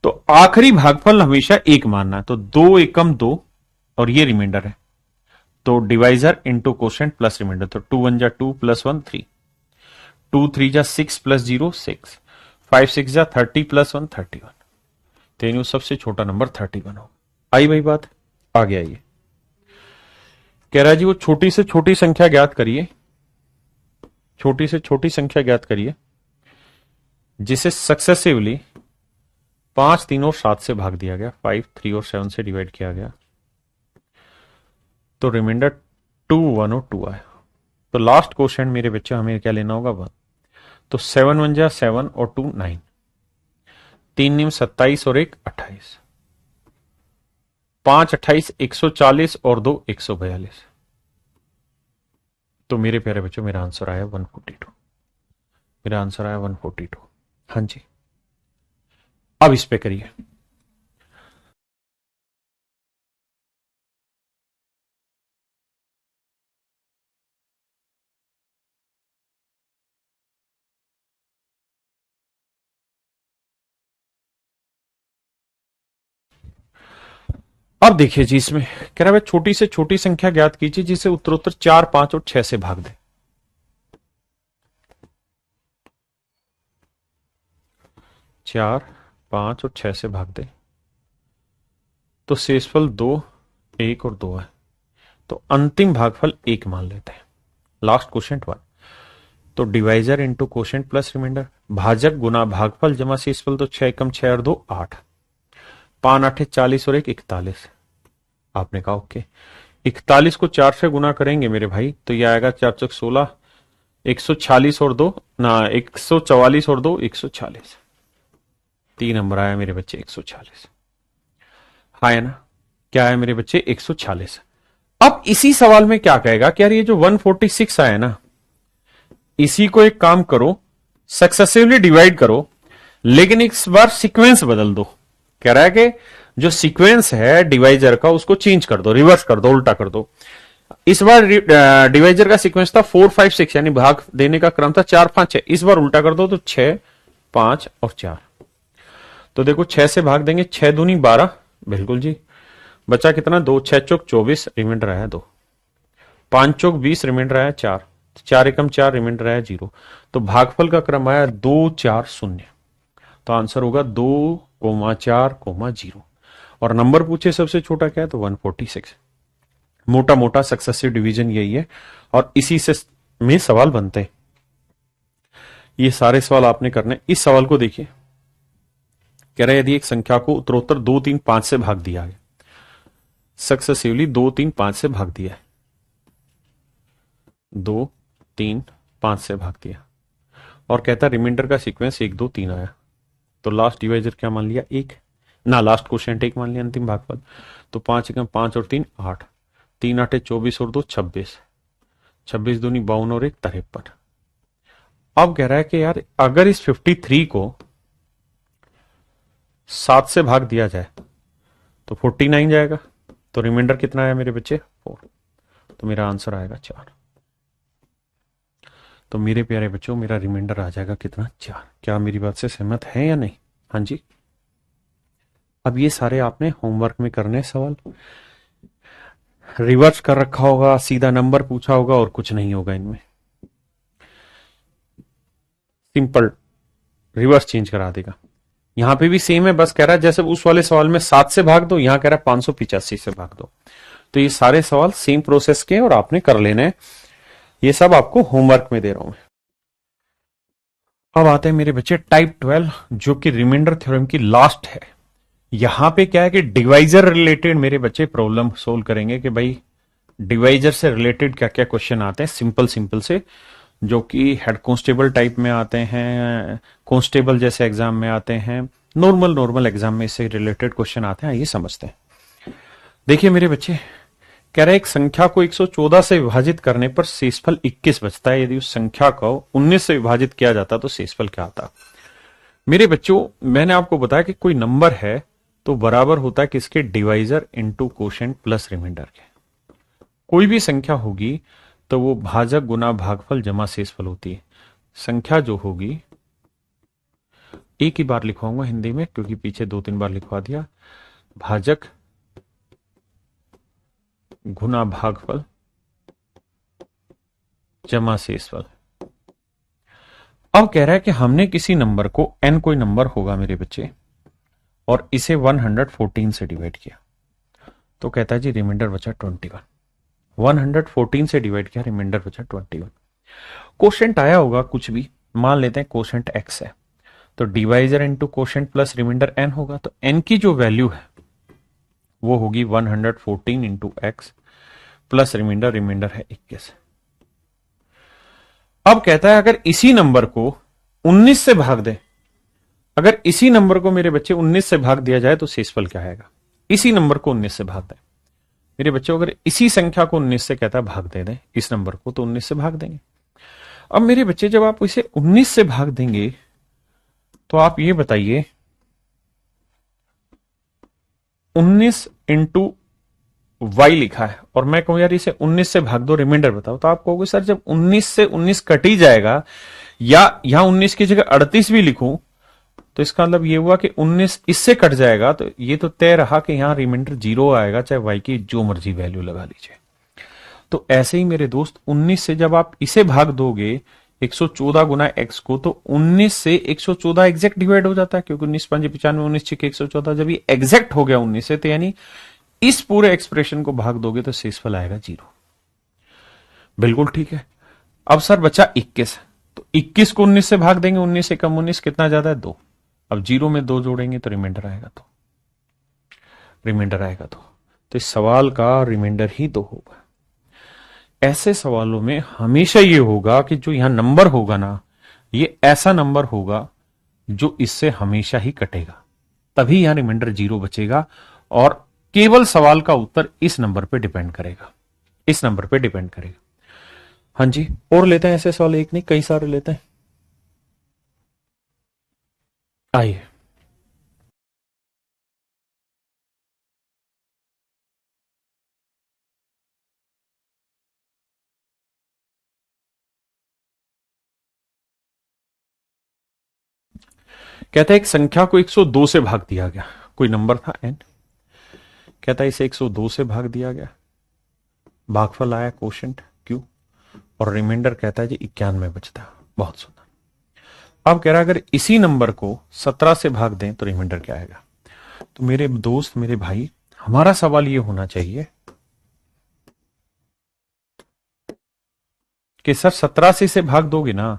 तो आखिरी भागफल हमेशा 1 मानना है, तो 2 एकम 2 और ये रिमाइंडर है, तो divisor into quotient plus remainder, तो 2 1 जा 2 प्लस 1 3, 2 3 जा 6 प्लस 0 6, 5 6 जा 30 प्लस 1 31। तो सबसे छोटा नंबर 31 हो। आई भाई बात? आगे आइए। कह रहा है जी वो छोटी से छोटी संख्या ज्ञात करिए, छोटी से छोटी संख्या ज्ञात करिए जिसे सक्सेसिवली 5 3 और 7 से भाग दिया गया, 5 3 और 7 से डिवाइड किया गया, तो रिमाइंडर 2 1 और 2 आया। तो लास्ट क्वेश्चन मेरे बच्चे हमें क्या लेना होगा 1। तो 7 1 जा 7 और 2 9, 3 निम 27 और 1 28, 5 28 140 और 2 142। तो मेरे प्यारे बच्चों मेरा आंसर आया 142। मेरा आंसर आया 142। हाँ जी, अब इस पे करिए। अब देखिए जी, इसमें कह रहा है छोटी से छोटी संख्या ज्ञात कीजिए जिसे उत्तरोत्तर 4 5 और 6 से भाग दे। 4 5 और 6 से भाग दे तो शेषफल 2 1 और 2 है, तो अंतिम भागफल 1 मान लेते हैं। Last question 1। तो divisor into quotient plus remainder, भाजक गुना भागफल जमा शेषफल, तो 6 कम 6 और 2 8, 5 8 40 और 1 41। आपने कहा ओके, 41 को 4 से गुना करेंगे मेरे भाई तो यह आएगा 4 चौक 16, 146 और 2 ना 144 और 2 140। 3 नंबर आया मेरे बच्चे 140। हाँ है ना, क्या है मेरे बच्चे 140। अब इसी सवाल में क्या कहेगा कि यार ये जो 146 आया ना, इसी को एक काम करो, सक्सेसिवली डिवाइड करो, लेकिन इस बार सीक्वेंस बदल दो। कह रहा है कि जो सीक्वेंस है डिवाइजर का उसको चेंज कर दो, रिवर्स कर दो, उल्टा कर दो। इस बार डिवाइजर का सीक्वेंस था 4 5 6, यानी भाग देने का क्रम था 4 5 6। इस बार उल्टा कर दो तो 6 5 और 4। तो देखो 6 से भाग देंगे, 6 दूनी 12, बिल्कुल जी। बचा कितना, 2 6 चौक 24, रिमाइंडर आया 2, 5 चौक 20, रिमाइंडर आया 4, 4 एकम 4, रिमाइंडर आया 0। तो भागफल का क्रम आया 2 4 0। तो आंसर होगा 2 4 0। और नंबर पूछे सबसे छोटा क्या है, तो 146। मोटा मोटा सक्सेसिव डिवीजन यही है और इसी से में सवाल बनते हैं। ये सारे सवाल आपने करने। इस सवाल को देखिए, कह रहे यदि एक संख्या को उत्तरोत्तर 2 3 5 से भाग दिया गया, सक्सेसिवली 2 3 5 से भाग दिया है, 2 3 5 से भाग दिया, और कहता रिमाइंडर का सीक्वेंस 1 2 3 आया। तो लास्ट डिवाइजर क्या मान लिया, 1 ना, लास्ट क्वोशिएंट 1 मान लिया, अंतिम भागफल। तो 5 एकम 5 और 3 8, 3 8 24 और 2 26, 26 दूनी 52 और 1 53। अब कह रहा है कि यार अगर इस 53 को 7 से भाग दिया जाए तो 49 जाएगा। तो रिमाइंडर कितना आया मेरे बच्चे, 4। तो मेरा आंसर आएगा 4। तो मेरे प्यारे बच्चों मेरा रिमाइंडर आ जाएगा कितना, 4। क्या मेरी बात से सहमत है या नहीं? हाँ जी। अब ये सारे आपने होमवर्क में करने सवाल, रिवर्स कर रखा होगा, सीधा नंबर पूछा होगा और कुछ नहीं होगा इनमें। सिंपल रिवर्स चेंज करा देगा। यहां पे भी सेम है, बस कह रहा है जैसे उस वाले सवाल में 7 से भाग दो, यहां कह रहा है 585 से भाग दो। तो ये सारे सवाल सेम प्रोसेस के और आपने कर लेने हैं। ये सब आपको होमवर्क में दे रहा हूं मैं। अब आते हैं मेरे बच्चे टाइप 12, जो कि रिमाइंडर थ्योरम की लास्ट है। यहां पे क्या है कि डिवाइजर रिलेटेड मेरे बच्चे प्रॉब्लम सोल्व करेंगे कि भाई डिवाइजर से रिलेटेड क्या क्या क्वेश्चन आते हैं, सिंपल सिंपल से, जो कि हेड कांस्टेबल टाइप में आते हैं, कांस्टेबल जैसे एग्जाम में आते हैं, नॉर्मल नॉर्मल एग्जाम में इससे रिलेटेड क्वेश्चन आते हैं। ये समझते हैं। देखिए मेरे बच्चे, कह रहे एक संख्या को 114 से विभाजित करने पर शेषफल 21 बचता है। यदि उस संख्या को 19 से विभाजित किया जाता तो शेषफल क्या आता? मेरे बच्चों मैंने आपको बताया कि कोई नंबर है तो बराबर होता है किसके, divisor into quotient plus remainder के। कोई भी संख्या होगी तो वो भाजक गुना भागफल जमा शेषफल होती है। संख्या जो होगी, एक ही बार लिखवाऊंगा हिंदी में क्योंकि पीछे 2 3 बार लिखवा दिया, भाजक गुना भागफल जमा शेषफल। अब कह रहा है कि हमने किसी नंबर को, n कोई नंबर होगा मेरे बच्चे, और इसे 114 से डिवाइड किया, तो कहता है जी रिमाइंडर बचा 21। 114 से डिवाइड किया, रिमाइंडर बचा 21। क्वोशिएंट आया होगा कुछ भी, मान लेते हैं क्वोशिएंट x है, तो divisor into quotient plus remainder n होगा। तो n की जो वैल्यू है वो होगी 114 into X plus remainder, remainder है 21। अब कहता है अगर इसी नंबर को 19 से भाग दे, अगर इसी नंबर को मेरे बच्चे 19 से भाग दिया जाए तो शेषफल क्या आएगा। इसी नंबर को 19 से भाग दें मेरे बच्चों, अगर इसी संख्या को 19 से कहता है भाग दे दें इस नंबर को, तो 19 से भाग देंगे। अब मेरे बच्चे जब आप इसे 19 से भाग देंगे तो आप ये बताइए 19 इंटू वाई लिखा है और मैं कहूं यार इसे 19 से भाग दो रिमाइंडर बताओ, तो आप कहोगे सर जब 19 से 19 कट ही जाएगा, या यहां 19 की जगह 38 भी लिखूं तो इसका मतलब ये हुआ कि 19 इससे कट जाएगा, तो ये तो तय रहा कि यहां रिमाइंडर 0 आएगा, चाहे वाई की जो मर्जी वैल्यू लगा लीजिए। तो ऐसे ही मेरे दोस्त 19 से जब आप इसे भाग दोगे 114 गुना एक्स को, तो 19 से 114 एग्जैक्ट डिवाइड हो जाता है, क्योंकि 19 5 95 19 6 114, जब ये एग्जैक्ट हो गया 19 से, तो यानी इस पूरे एक्सप्रेशन को भाग दोगे तो शेषफल आएगा 0। बिल्कुल ठीक है। अब सर बचा 21, तो 21 को 19 से भाग देंगे, 19 से कम 19 कितना ज्यादा है 2। अब 0 में 2 जोड़ेंगे तो रिमाइंडर आएगा 2, रिमाइंडर आएगा 2। तो इस सवाल का रिमाइंडर ही 2 होगा। ऐसे सवालों में हमेशा ये होगा कि जो यहां नंबर होगा ना, ये ऐसा नंबर होगा जो इससे हमेशा ही कटेगा, तभी यहां रिमाइंडर 0 बचेगा, और केवल सवाल का उत्तर इस नंबर पे डिपेंड करेगा, इस नंबर पे डिपेंड करेगा। हाँ जी, और लेते हैं ऐसे सवाल, एक नहीं कई सारे लेते हैं। आइए, कहता है एक संख्या को 102 से भाग दिया गया, कोई नंबर था n, कहता है इसे 102 से भाग दिया गया, भागफल आया कोशेंट q, और रिमाइंडर कहता है जी 91 बचता। बहुत सुंदर। अब कह रहा है अगर इसी नंबर को 17 से भाग दें तो रिमाइंडर क्या आएगा। तो मेरे दोस्त मेरे भाई, हमारा सवाल ये होना चाहिए कि सर 17 से इसे भाग दोगे ना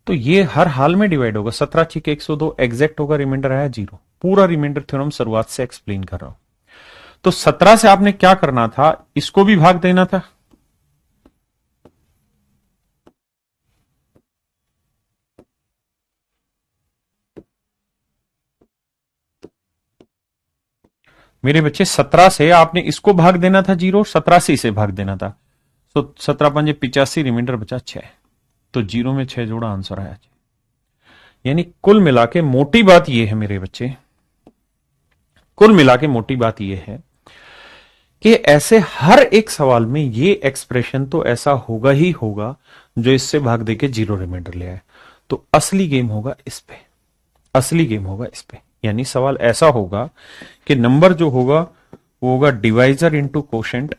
तो ये हर हाल में डिवाइड होगा, 17 छिक 102 एग्जैक्ट होगा, रिमाइंडर आया 0। पूरा रिमाइंडर थ्योरम शुरुआत से एक्सप्लेन कर रहा हूं। तो 17 से आपने क्या करना था, इसको भी भाग देना था, मेरे बच्चे 17 से आपने इसको भाग देना था 0, 17 से इसे भाग देना था। तो 17 पंजे 85, रिमाइंडर बचा 6, तो 0 में 6 जोड़ा, आंसर आया 6। यानी कुल मिला के मोटी बात यह है मेरे बच्चे, कुल मिला के मोटी बात यह है कि ऐसे हर एक सवाल में ये एक्सप्रेशन तो ऐसा होगा ही होगा जो इससे भाग दे के 0 रिमाइंडर ले आए। तो असली गेम होगा इस पे, असली गेम होगा इस पे। यानी सवाल ऐसा होगा कि नंबर जो होगा वो होगा divisor into quotient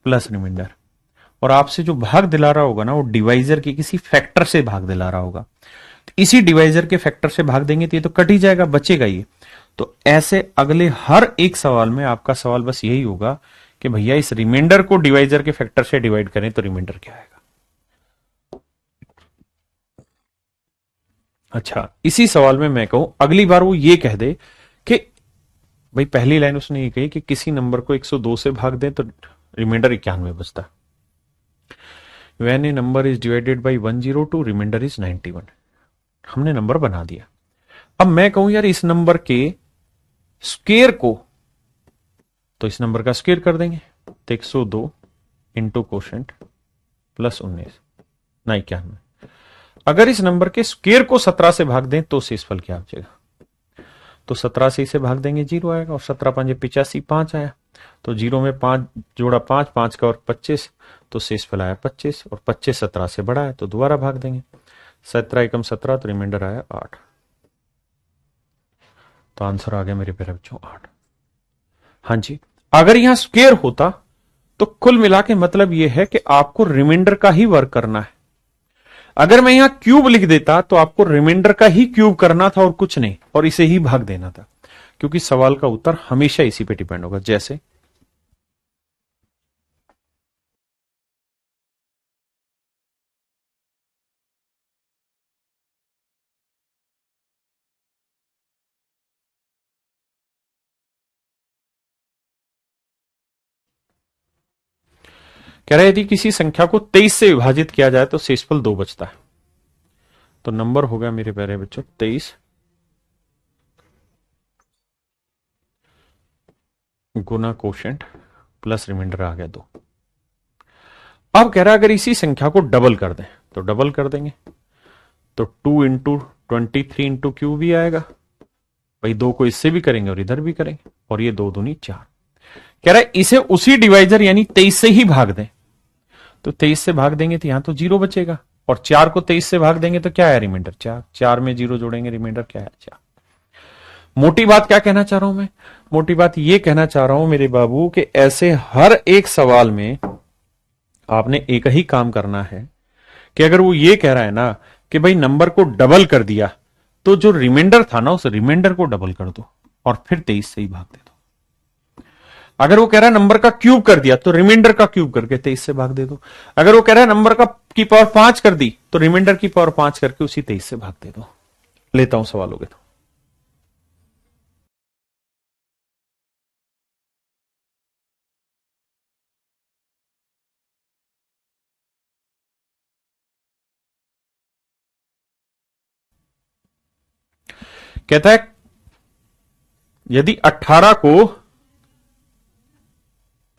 plus remainder, और आपसे जो भाग दिला रहा होगा ना वो डिवाइजर के किसी फैक्टर से भाग दिला रहा होगा, तो इसी डिवाइजर के फैक्टर से भाग देंगे तो ये तो कट ही जाएगा, बचेगा ये। तो ऐसे अगले हर एक सवाल में आपका सवाल बस यही होगा कि भैया इस रिमाइंडर को डिवाइजर के फैक्टर से डिवाइड करें तो रिमाइंडर क्या आएगा। अच्छा, इसी सवाल में मैं कहूं अगली बार वो ये कह दे कि भाई पहली लाइन उसने ये कही कि किसी नंबर को 102 से भाग दें तो रिमाइंडर 91 बचता। When a number is divided by 102 remainder is 91। हमने नंबर बना दिया। अब मैं कहूं यार इस नंबर के स्क्वेयर को, तो इस नंबर का स्क्वेयर कर देंगे, तो 102 इंटू कोशेंट प्लस 19 ना 91। अगर इस नंबर के स्क्वेयर को 17 से भाग दें तो शेषफल क्या बचेगा। तो 17 से इसे भाग देंगे 0 आएगा, और 17 पंजे 85, 5 आया, तो 0 में 5 जोड़ा 5, 5 का और 25, तो शेषफल आया 25, और 25 17 से बड़ा है तो दोबारा भाग देंगे, 17 एकम 17, तो रिमाइंडर आया 8। तो आंसर आ गया मेरे प्यारे बच्चों 8। हाँ जी, अगर यहां स्क्वेयर होता तो कुल मिला के मतलब यह है कि आपको रिमाइंडर का ही वर्क करना है। अगर मैं यहां क्यूब लिख देता तो आपको रिमाइंडर का ही क्यूब करना था और कुछ नहीं, और इसे ही भाग देना था, क्योंकि सवाल का उत्तर हमेशा इसी पे डिपेंड होगा। जैसे कह रहा है यदि किसी संख्या को 23 से विभाजित किया जाए तो शेषफल 2 बचता है। तो नंबर हो गया मेरे प्यारे बच्चों 23 गुना कोशेंट प्लस रिमाइंडर आ गया 2। अब कह रहा है अगर इसी संख्या को डबल कर दें तो डबल कर देंगे तो 2 इंटू 23 इंटू क्यू भी आएगा भाई, 2 को इससे भी करेंगे और इधर भी करेंगे और ये 2 दूनी 4। कह रहा है इसे उसी डिवाइजर यानी 23 से ही भाग दें। तो 23 से भाग देंगे तो यहां तो 0 बचेगा और 4 को 23 से भाग देंगे तो क्या है रिमाइंडर 4। 4 में 0 जोड़ेंगे रिमाइंडर क्या है 4। मोटी बात क्या कहना चाह रहा हूं मैं? मोटी बात ये कहना चाह रहा हूं मेरे बाबू कि ऐसे हर एक सवाल में आपने एक ही काम करना है कि अगर वो ये कह रहा है ना कि भाई नंबर को डबल कर दिया तो जो रिमाइंडर था ना उस रिमाइंडर को डबल कर दो और फिर 23 से ही भाग दे दो। अगर वो कह रहा है नंबर का क्यूब कर दिया तो रिमाइंडर का क्यूब करके 23 से भाग दे दो। अगर वो कह रहा है नंबर का की पावर 5 कर दी तो रिमाइंडर की पावर 5 करके उसी 23 से भाग दे दो। लेता हूं सवाल हो गए तो कहता है यदि 18 को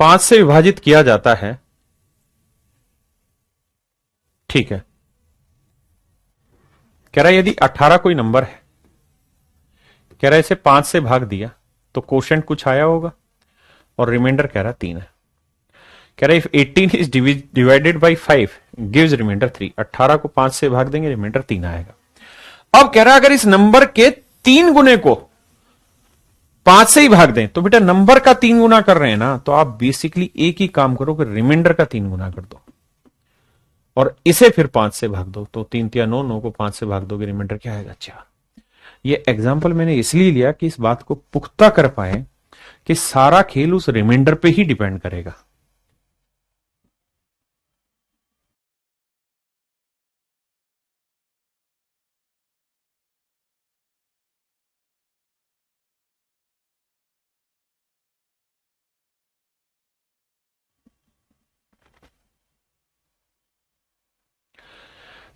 5 से विभाजित किया जाता है, ठीक है, कह रहा है यदि 18 कोई नंबर है, कह रहा है इसे 5 से भाग दिया तो कोशेंट कुछ आया होगा और रिमाइंडर कह रहा है 3 है। कह रहा है if 18 is divided by 5 gives remainder 3। 18 को 5 से भाग देंगे रिमाइंडर 3 आएगा। अब कह रहा है अगर इस नंबर के 3 गुने को 5 से ही भाग दें तो बेटा नंबर का 3 गुना कर रहे हैं ना, तो आप बेसिकली एक ही काम करो कि रिमाइंडर का 3 गुना कर दो और इसे फिर 5 से भाग दो। तो 3 या 9, 9 को 5 से भाग दोगे रिमाइंडर क्या आएगा 4। ये एग्जाम्पल मैंने इसलिए लिया कि इस बात को पुख्ता कर पाए कि सारा खेल उस रिमाइंडर पे ही डिपेंड करेगा।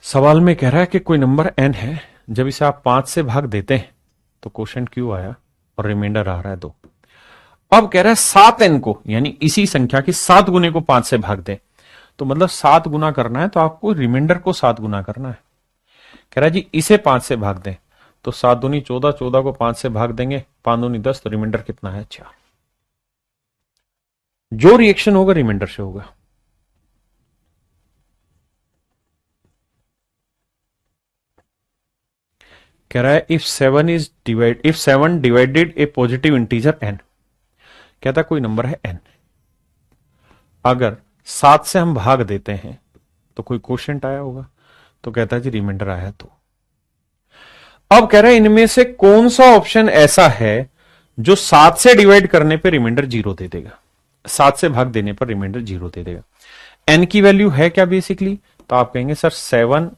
सवाल में कह रहा है कि कोई नंबर n है, जब इसे आप 5 से भाग देते हैं तो क्वोशिएंट q आया और रिमाइंडर आ रहा है 2। अब कह रहा है 7n को यानी इसी संख्या के 7 गुने को 5 से भाग दें, तो मतलब 7 गुना करना है तो आपको रिमाइंडर को 7 गुना करना है। कह रहा है जी इसे 5 से भाग दें तो 7 दूनी 14, 14 को 5 से भाग देंगे 5 दूनी 10, तो रिमाइंडर कितना है 4। जो रिएक्शन होगा रिमाइंडर से होगा। कह रहा है if 7 divided A positive integer n, कहता कोई नंबर है n, अगर 7 से हम भाग देते हैं तो कोई क्वोशिएंट आया होगा, तो कहता है जी रिमाइंडर आया 2। अब कह रहा है इनमें से कौन सा ऑप्शन ऐसा है जो 7 से डिवाइड करने पर रिमाइंडर 0 दे देगा, 7 से भाग देने पर रिमाइंडर 0 दे देगा। n की वैल्यू है क्या बेसिकली, तो आप कहेंगे सर 7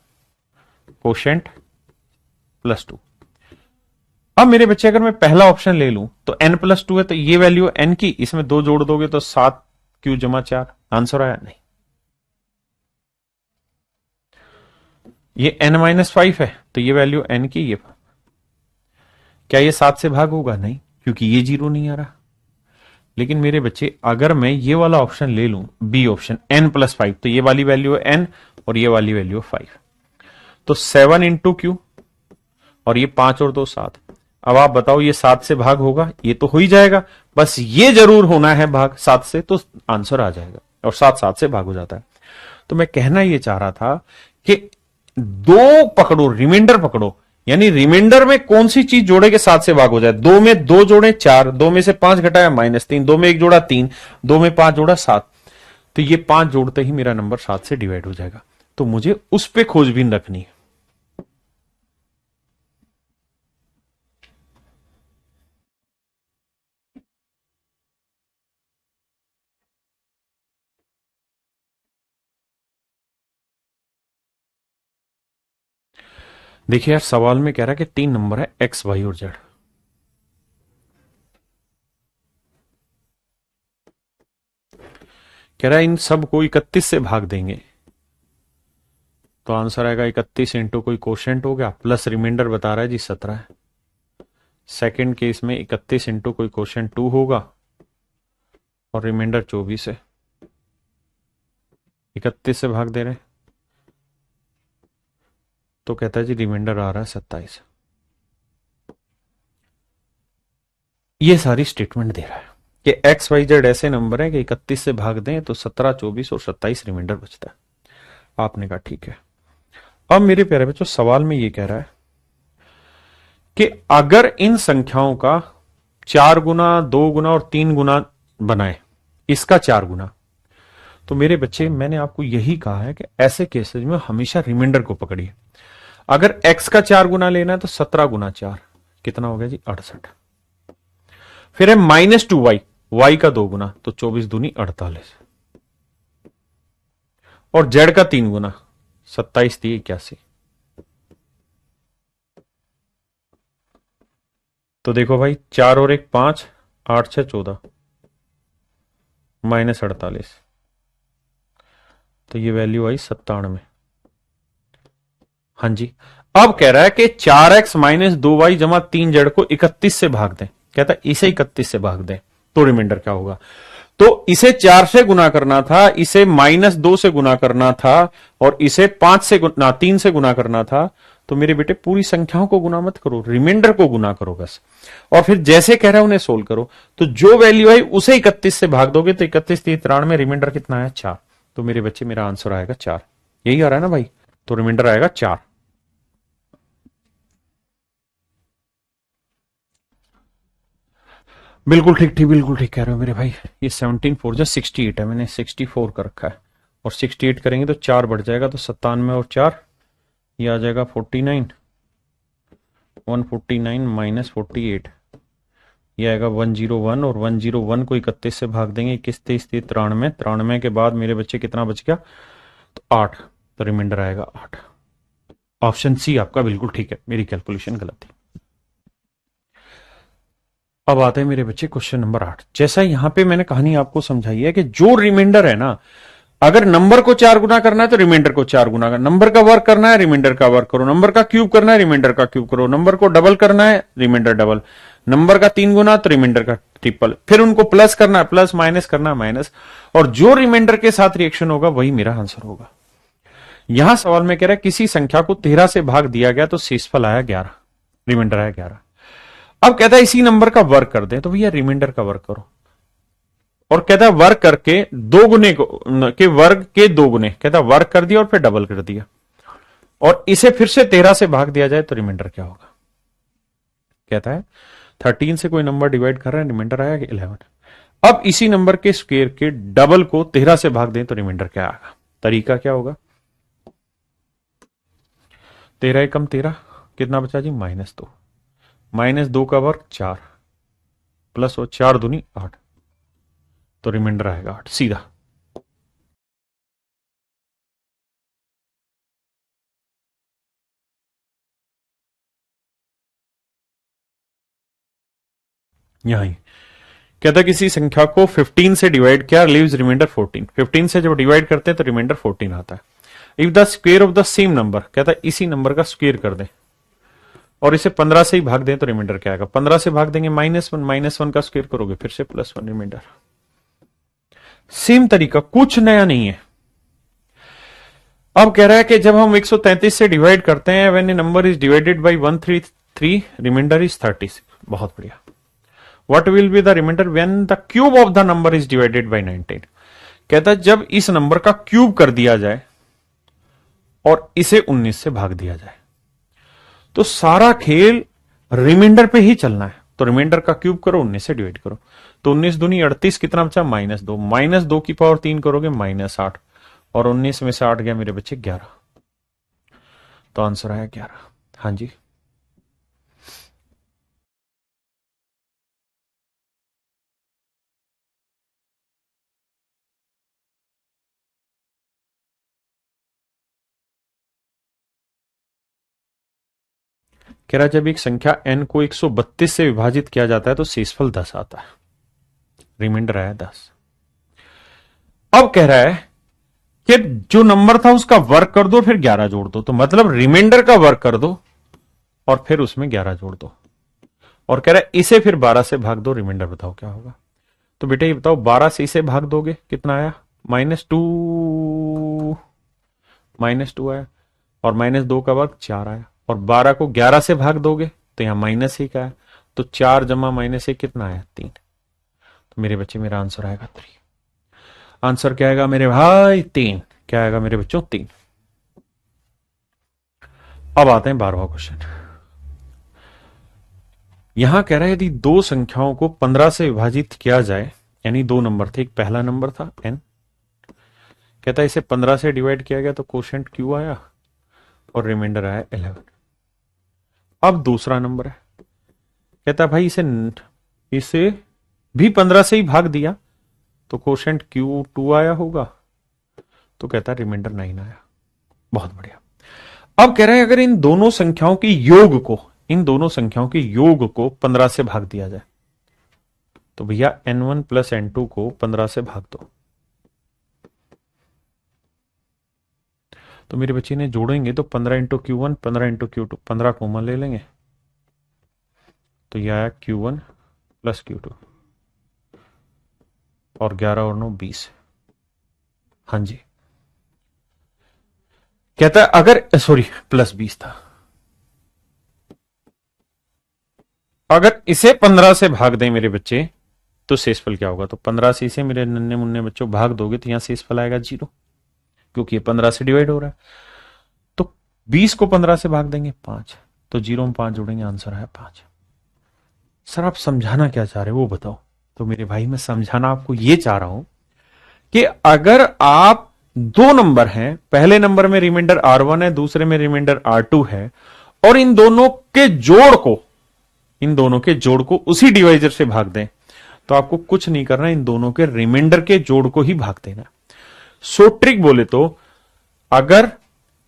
क्वोशिएंट +2। अब मेरे बच्चे अगर मैं पहला ऑप्शन ले लूं तो n+2 है, तो ये वैल्यू n की, इसमें 2 जोड़ दोगे तो 7 q जमा 4, आंसर आया नहीं। ये n-5 है तो ये वैल्यू n की, ये क्या ये 7 से भाग होगा? नहीं, क्योंकि ये 0 नहीं आ रहा। लेकिन मेरे बच्चे अगर मैं ये वाला ऑप्शन ले लूं, बी ऑप्शन n+5, तो ये वाली वैल्यू है n और ये वाली वैल्यू है 5, तो 7 इंटू क्यू और ये 5 और 2 7। अब आप बताओ ये 7 से भाग होगा? ये तो हो ही जाएगा, बस ये जरूर होना है भाग 7 से, तो आंसर आ जाएगा और 7 7 से भाग हो जाता है। तो मैं कहना ये चाह रहा था कि 2 पकड़ो, रिमाइंडर पकड़ो, यानी रिमाइंडर में कौन सी चीज जोड़े के 7 से भाग हो जाए। 2 में 2 जोड़े 4, 2 में से 5 घटाया -3, 2 में 1 जोड़ा 3, 2 में 5 जोड़ा 7, तो ये 5 जोड़ते ही मेरा नंबर 7 से डिवाइड हो जाएगा। तो मुझे उस पर खोजबीन रखनी है। देखिए यार, सवाल में कह रहा है कि 3 नंबर है x, y और z। कह रहा है इन सब को 31 से भाग देंगे तो आंसर आएगा 31 इंटू कोई कोशेंट हो गया प्लस रिमाइंडर बता रहा है जी 17 है। सेकेंड केस में 31 इंटू कोई कोशेंट 2 होगा और रिमाइंडर 24 है। 31 से भाग दे रहे हैं तो कहता है जी रिमाइंडर आ रहा है 27। ये सारी स्टेटमेंट दे रहा है कि एक्स वाई जेड ऐसे नंबर है कि 31 से भाग दें तो 17, 24 और 27 रिमाइंडर बचता है। आपने कहा ठीक है। अब मेरे प्यारे बच्चों सवाल में ये कह रहा है कि अगर इन संख्याओं का 4 गुना, 2 गुना और 3 गुना बनाए, इसका 4 गुना, तो मेरे बच्चे मैंने आपको यही कहा है कि ऐसे केसेस में हमेशा रिमाइंडर को पकड़िए। अगर x का 4 गुना लेना है तो 17 गुना 4 कितना हो गया जी 68। फिर है -2y, y का 2 गुना तो 24 दूनी 48 और z का 3 गुना 27 थी 81। तो देखो भाई 4 और 1 5, 8 6 14 -48 तो ये वैल्यू आई 97। हाँ जी। अब कह रहा है कि 4x - 2y जमा 3z को 31 से भाग दें। कहता है इसे 31 से भाग दें तो रिमाइंडर क्या होगा। तो इसे 4 से गुना करना था, इसे -2 से गुना करना था और इसे 5 से गुना 3 से गुना करना था। तो मेरे बेटे पूरी संख्याओं को गुना मत करो, रिमाइंडर को गुना करो बस। और फिर जैसे कह रहा है उन्हें सोल्व करो। तो जो वैल्यू आई उसे 31 से भाग दोगे तो 31 3 93 रिमाइंडर कितना है 4। तो मेरे बच्चे मेरा आंसर आएगा 4। यही आ रहा है ना भाई। तो रिमाइंडर आएगा 4। बिल्कुल ठीक ठीक बिल्कुल ठीक कह रहे हो मेरे भाई। ये 17 4 जो 68 है, मैंने 64 कर रखा है और 68 करेंगे तो 4 बढ़ जाएगा तो 97 और 4 ये आ जाएगा 49, 149 माइनस 48 ये आएगा 101 और 101 को 31 से भाग देंगे 21 23 93 93 के बाद मेरे बच्चे कितना बच गया तो 8। तो रिमाइंडर आएगा 8। ऑप्शन सी आपका बिल्कुल ठीक है, मेरी कैलकुलेशन गलत थी। अब आते हैं मेरे बच्चे क्वेश्चन नंबर 8। जैसा यहां पे मैंने कहानी आपको समझाई है कि जो रिमाइंडर है ना, अगर नंबर को 4 गुना करना है तो रिमाइंडर को 4 गुना करना, नंबर का वर्क करना है रिमाइंडर का वर्क करो, नंबर का क्यूब करना है रिमाइंडर का क्यूब करो, नंबर को डबल करना है रिमाइंडर डबल, नंबर का 3 गुना तो रिमाइंडर का ट्रिपल, फिर उनको प्लस करना है प्लस, माइनस करना है माइनस, और जो रिमाइंडर के साथ रिएक्शन होगा वही मेरा आंसर होगा। यहां सवाल में कह रहा है किसी संख्या को 13 से भाग दिया गया तो शेषफल आया 11, रिमाइंडर आया 11। अब कहता है इसी नंबर का वर्क कर दे, तो भैया रिमाइंडर का वर्क करो। और कहता है वर्क करके 2 गुने को के वर्ग के 2 गुने, कहता है वर्क कर दिया और फिर डबल कर दिया और इसे फिर से 13 से भाग दिया जाए तो रिमाइंडर क्या होगा। कहता है 13 से कोई नंबर डिवाइड कर रहा है, रिमाइंडर आया 11। अब इसी नंबर के स्क्वायर के डबल को 13 से भाग दें तो रिमाइंडर क्या आएगा। तरीका क्या होगा, 13 एकम 13 कितना बचा जी -2, -2 का वर्ग 4 प्लस वो 4 दूनी 8 तो रिमाइंडर आएगा 8 सीधा। यहां कहता किसी संख्या को 15 से डिवाइड किया, लीव्स रिमाइंडर 14। 15 से जब डिवाइड करते हैं तो रिमाइंडर 14 आता है। If the square of the same number, कहता है इसी नंबर का स्क्वायर कर दें और इसे 15 से ही भाग दें तो रिमाइंडर क्या आएगा। 15 से भाग देंगे -1, -1 का स्क्वायर करोगे फिर से +1 रिमाइंडर। सेम तरीका, कुछ नया नहीं है। अब कह रहा है कि जब हम 133 से डिवाइड करते हैं, when a number is divided by 133 remainder is 36। बहुत बढ़िया। What will be the remainder when the cube of the number is divided by 19। कहता है जब इस नंबर का क्यूब कर दिया जाए और इसे 19 से भाग दिया जाए, तो सारा खेल रिमाइंडर पे ही चलना है। तो रिमाइंडर का क्यूब करो, 19 से डिवाइड करो, तो 19 दूनी 38 कितना बचा -2, -2 की पावर 3 करोगे -8 और 19 में से 8 गया मेरे बच्चे 11। तो आंसर आया 11। हाँ जी। कह रहा जब एक संख्या n को 132 से विभाजित किया जाता है तो शेषफल 10 आता है, रिमाइंडर आया 10। अब कह रहा है कि जो नंबर था उसका वर्क कर दो फिर 11 जोड़ दो, तो मतलब रिमाइंडर का वर्क कर दो और फिर उसमें 11 जोड़ दो, और कह रहा है इसे फिर 12 से भाग दो, रिमाइंडर बताओ क्या होगा। तो बेटा ये बताओ 12 से इसे भाग दोगे कितना आया, -2 आया, और -2 का वर्ग 4 आया, और 12 को 11 से भाग दोगे तो यहां माइनस ही का है, तो 4 जमा -1 कितना आया 3। तो मेरे बच्चे मेरा आंसर आएगा 3। आंसर क्या आएगा मेरे भाई 3। क्या आएगा मेरे बच्चों 3। अब आते हैं 12वां क्वेश्चन। यहां कह रहा है यदि दो संख्याओं को 15 से विभाजित किया जाए, यानी दो नंबर थे, एक पहला नंबर था n, कहता है इसे 15 से डिवाइड किया गया तो कोशेंट q आया और रिमाइंडर आया 11। अब दूसरा नंबर है, कहता है भाई इसे भी 15 से ही भाग दिया तो कोशेंट q2 आया होगा, तो कहता है रिमाइंडर 9 आया। बहुत बढ़िया। अब कह रहा है अगर इन दोनों संख्याओं के योग को 15 से भाग दिया जाए, तो भैया n1 प्लस n2 को 15 से भाग दो। तो मेरे बच्चे ने जोड़ेंगे तो 15 into Q1 15 into Q2, 15 common ले लेंगे तो यह आया Q1 प्लस Q2, और 11 और 9 20। हाँ जी, कहता है अगर प्लस 20 था, अगर इसे 15 से भाग दें मेरे बच्चे तो शेषफल क्या होगा। तो 15 से इसे मेरे नन्हे मुन्ने बच्चों भाग दोगे तो यहां शेषफल आएगा 0, क्योंकि ये 15 से डिवाइड हो रहा है। तो 20 को 15 से भाग देंगे 5, तो 0 में 5 जोड़ेंगे, आंसर है 5। सर आप समझाना क्या चाह रहे हो वो बताओ। तो मेरे भाई मैं समझाना आपको ये चाह रहा हूं कि अगर आप दो नंबर हैं, पहले नंबर में रिमाइंडर R1 है, दूसरे में रिमाइंडर R2 है, और इन दोनों के जोड़ को उसी डिवाइजर से भाग दें, तो आपको कुछ नहीं करना, इन दोनों के रिमाइंडर के जोड़ को ही भाग देना। सो ट्रिक बोले तो अगर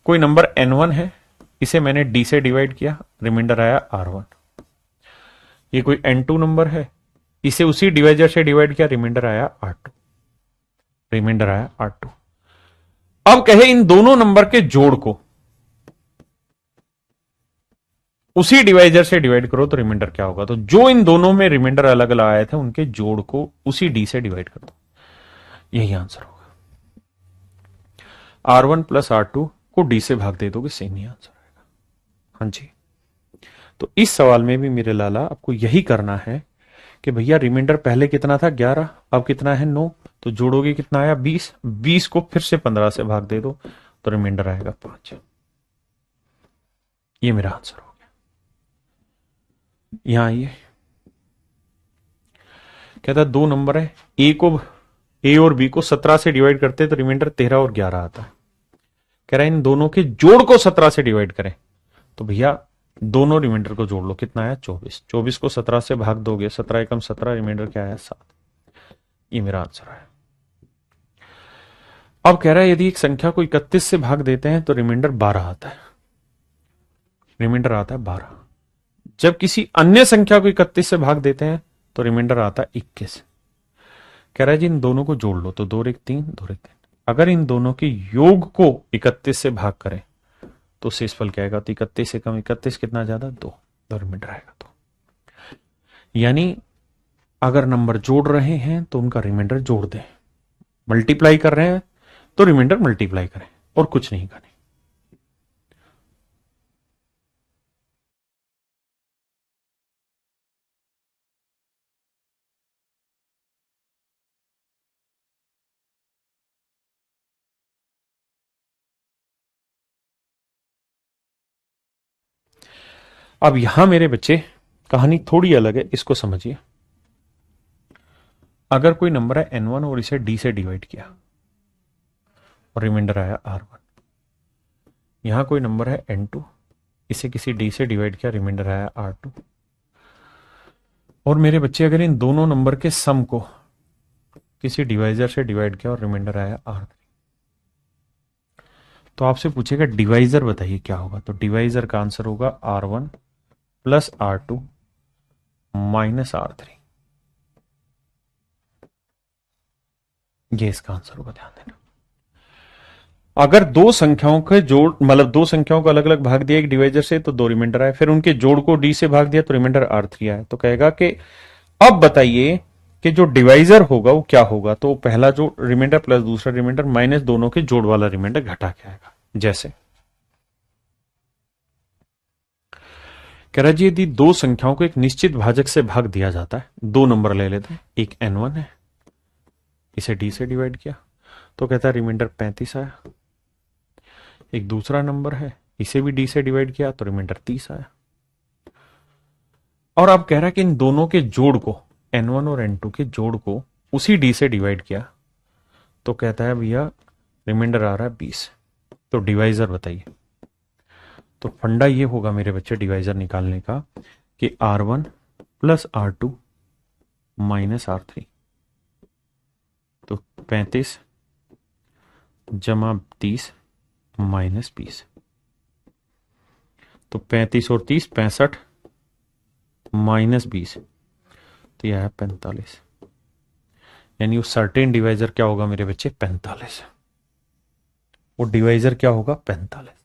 कोई नंबर n1 है, इसे मैंने d से डिवाइड किया, रिमाइंडर आया R1। ये कोई n2 नंबर है, इसे उसी डिवाइजर से डिवाइड किया, रिमाइंडर आया R2। अब कहे इन दोनों नंबर के जोड़ को उसी डिवाइजर से डिवाइड करो तो रिमाइंडर क्या होगा। तो जो इन दोनों में रिमाइंडर अलग अलग आए थे उनके जोड़ को उसी d से डिवाइड कर दो, यही आंसर होगा। R1 प्लस R2 को d से भाग दे दोगे, सेम ही आंसर आएगा। हाँ जी, तो इस सवाल में भी मेरे लाला आपको यही करना है कि भैया रिमाइंडर पहले कितना था 11, अब कितना है 9, तो जोड़ोगे कितना आया 20, 20 को फिर से 15 से भाग दे दो तो रिमाइंडर आएगा 5। ये मेरा आंसर हो गया। यहां आइए, कहता है दो नंबर है, ए और बी को 17 से डिवाइड करते तो रिमाइंडर 13 और 11 आता है। कह रहा है इन दोनों के जोड़ को 17 से डिवाइड करें, तो भैया दोनों रिमाइंडर को जोड़ लो, कितना आया 24। 24 को 17 से भाग दोगे, 17 एकम 17, रिमाइंडर क्या आया 7। ये मेरा आंसर है। अब कह रहा है यदि एक संख्या को 31 से भाग देते हैं तो रिमाइंडर 12 आता है, रिमाइंडर आता है 12। जब किसी अन्य संख्या को 31 से भाग देते हैं तो रिमाइंडर आता है 21। कह रहा है जी इन दोनों को जोड़ लो, तो 2 और 1 3, 2 और 1 3। अगर इन दोनों के योग को 31 से भाग करें तो शेषफल क्या आएगा। तो 31 से कम 31 कितना ज्यादा 2, तो रिमाइंडर आएगा 2। यानी अगर नंबर जोड़ रहे हैं तो उनका रिमाइंडर जोड़ दें, मल्टीप्लाई कर रहे हैं तो रिमाइंडर मल्टीप्लाई करें, और कुछ नहीं करें। अब यहां मेरे बच्चे कहानी थोड़ी अलग है, इसको समझिए। अगर कोई नंबर है n1 और इसे d से डिवाइड किया और रिमाइंडर आया R1। यहां कोई नंबर है n2, इसे किसी d से डिवाइड किया, रिमाइंडर आया R2। और मेरे बच्चे अगर इन दोनों नंबर के सम को किसी डिवाइजर से डिवाइड किया और रिमाइंडर आया R3, तो आपसे पूछेगा डिवाइजर बताइए क्या होगा। तो डिवाइजर का आंसर होगा R1 plus R2 minus R3। ये इसका आंसर होगा, ध्यान देना। अगर दो संख्याओं के जोड़, मतलब दो संख्याओं को अलग अलग भाग दिया एक डिवाइजर से तो दो रिमाइंडर आए, फिर उनके जोड़ को डी से भाग दिया तो रिमाइंडर R3 आया। तो कहेगा कि अब बताइए कि जो डिवाइजर होगा वो क्या होगा। तो पहला जो रिमाइंडर प्लस दूसरा रिमाइंडर माइनस दोनों के जोड़ वाला रिमाइंडर घटा के आएगा। जैसे कह रहा जी यदि दो संख्याओं को एक निश्चित भाजक से भाग दिया जाता है, दो नंबर ले लेते हैं, एक n1 है, इसे d से डिवाइड किया तो कहता है रिमाइंडर 35 आया। एक दूसरा नंबर है, इसे भी d से डिवाइड किया तो रिमाइंडर 30 आया। और अब कह रहा है कि इन दोनों के जोड़ को, n1 और n2 के जोड़ को उसी d से डिवाइड किया तो कहता है भैया रिमाइंडर आ रहा है 20। तो डिवाइजर बताइए। तो फंडा ये होगा मेरे बच्चे डिवाइजर निकालने का कि R1 plus R2 minus R3, तो 35 जमा 30 माइनस 20, तो 35 और 30 65 माइनस 20, तो यह है 45। यानी वो सर्टेन डिवाइजर क्या होगा मेरे बच्चे, 45। वो डिवाइजर क्या होगा, 45।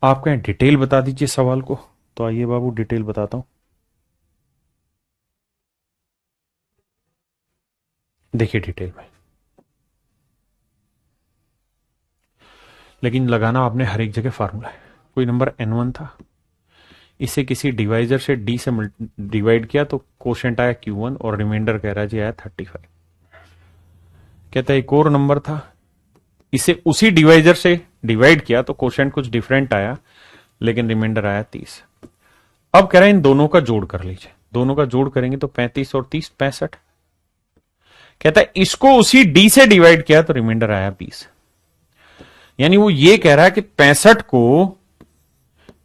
आप कहें डिटेल बता दीजिए सवाल को, तो आइए बाबू डिटेल बताता हूं। देखिए डिटेल में, लेकिन लगाना आपने हर एक जगह फार्मूला है। कोई नंबर n1 था, इसे किसी डिवाइजर से d से डिवाइड किया तो कोशेंट आया q1 और रिमाइंडर कह रहा है जी आया 35। कहता है एक और नंबर था, इसे उसी डिवाइजर से डिवाइड किया तो कोशेंट कुछ डिफरेंट आया लेकिन रिमाइंडर आया 30। अब कह रहा है इन दोनों का जोड़ कर लीजिए, दोनों का जोड़ करेंगे तो 35 और 30 65। कहता है इसको उसी d से डिवाइड किया तो रिमाइंडर आया 20। यानी वो ये कह रहा है कि 65 को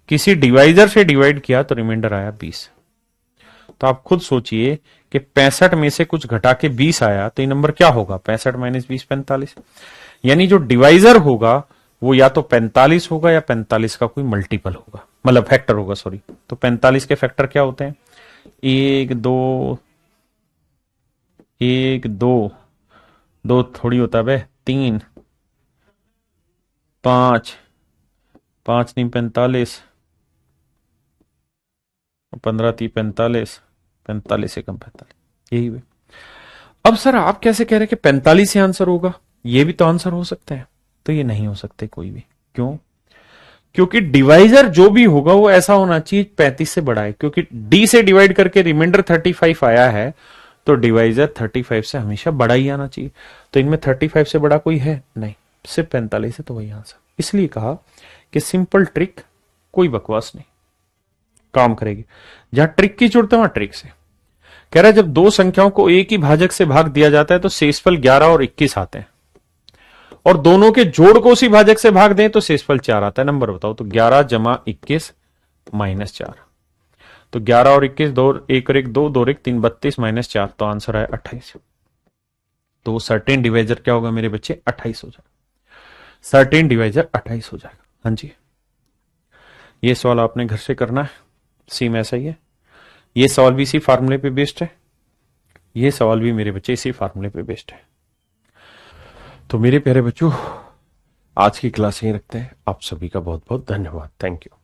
किसी डिवाइजर से डिवाइड किया तो रिमाइंडर आया 20। तो आप खुद सोचिए कि 65 में से कुछ घटा के 20 आया तो ये नंबर क्या होगा, 65 माइनस 20 45। यानी जो डिवाइजर होगा वो या तो 45 होगा या 45 का कोई मल्टीपल होगा, मतलब फैक्टर होगा, सॉरी। तो 45 के फैक्टर क्या होते हैं, 1 2 1 2 2 थोड़ी होता है 3 5 5 नहीं 45, 15 3 45, 45 से कम 45, यही है। अब सर आप कैसे कह रहे हैं कि 45 ही आंसर होगा, ये भी तो आंसर हो सकते हैं। तो ये नहीं हो सकते कोई भी। क्यों? क्योंकि डिवाइजर जो भी होगा वो ऐसा होना चाहिए 35 से बड़ा है, क्योंकि d से डिवाइड करके रिमाइंडर 35 आया है तो डिवाइजर 35 से हमेशा बड़ा ही आना चाहिए। तो इनमें 35 से बड़ा कोई है नहीं, सिर्फ 45 है, तो वही आंसर। इसलिए कहा कि सिंपल ट्रिक कोई बकवास नहीं, काम करेगी। जहां ट्रिक की जरूरत है वहां ट्रिक से। कह रहा है जब दो संख्याओं को एक ही भाजक से भाग दिया जाता है तो शेषफल 11 और 21 आते हैं, और दोनों के जोड़ को उसी भाजक से भाग दें तो शेषफल 4 आता है। नंबर बताओ। तो 11 जमा 21 माइनस 4, तो 11 और 21 दो, 1 और 1 2, 2 और 1 3 32 माइनस 4, तो आंसर है 28। तो सर्टेन डिवाइजर क्या होगा मेरे बच्चे, 28 हो जाएगा। सर्टेन डिवाइजर 28 हो जाएगा। हाँ जी, ये सवाल आपने घर से करना है, सेम ऐसा ही है। ये सवाल भी इसी फार्मूले पे बेस्ड है, ये सवाल भी मेरे बच्चे इसी फार्मूले पे बेस्ड है। तो मेरे प्यारे बच्चों, आज की क्लास यहीं रखते हैं। आप सभी का बहुत बहुत धन्यवाद। Thank you.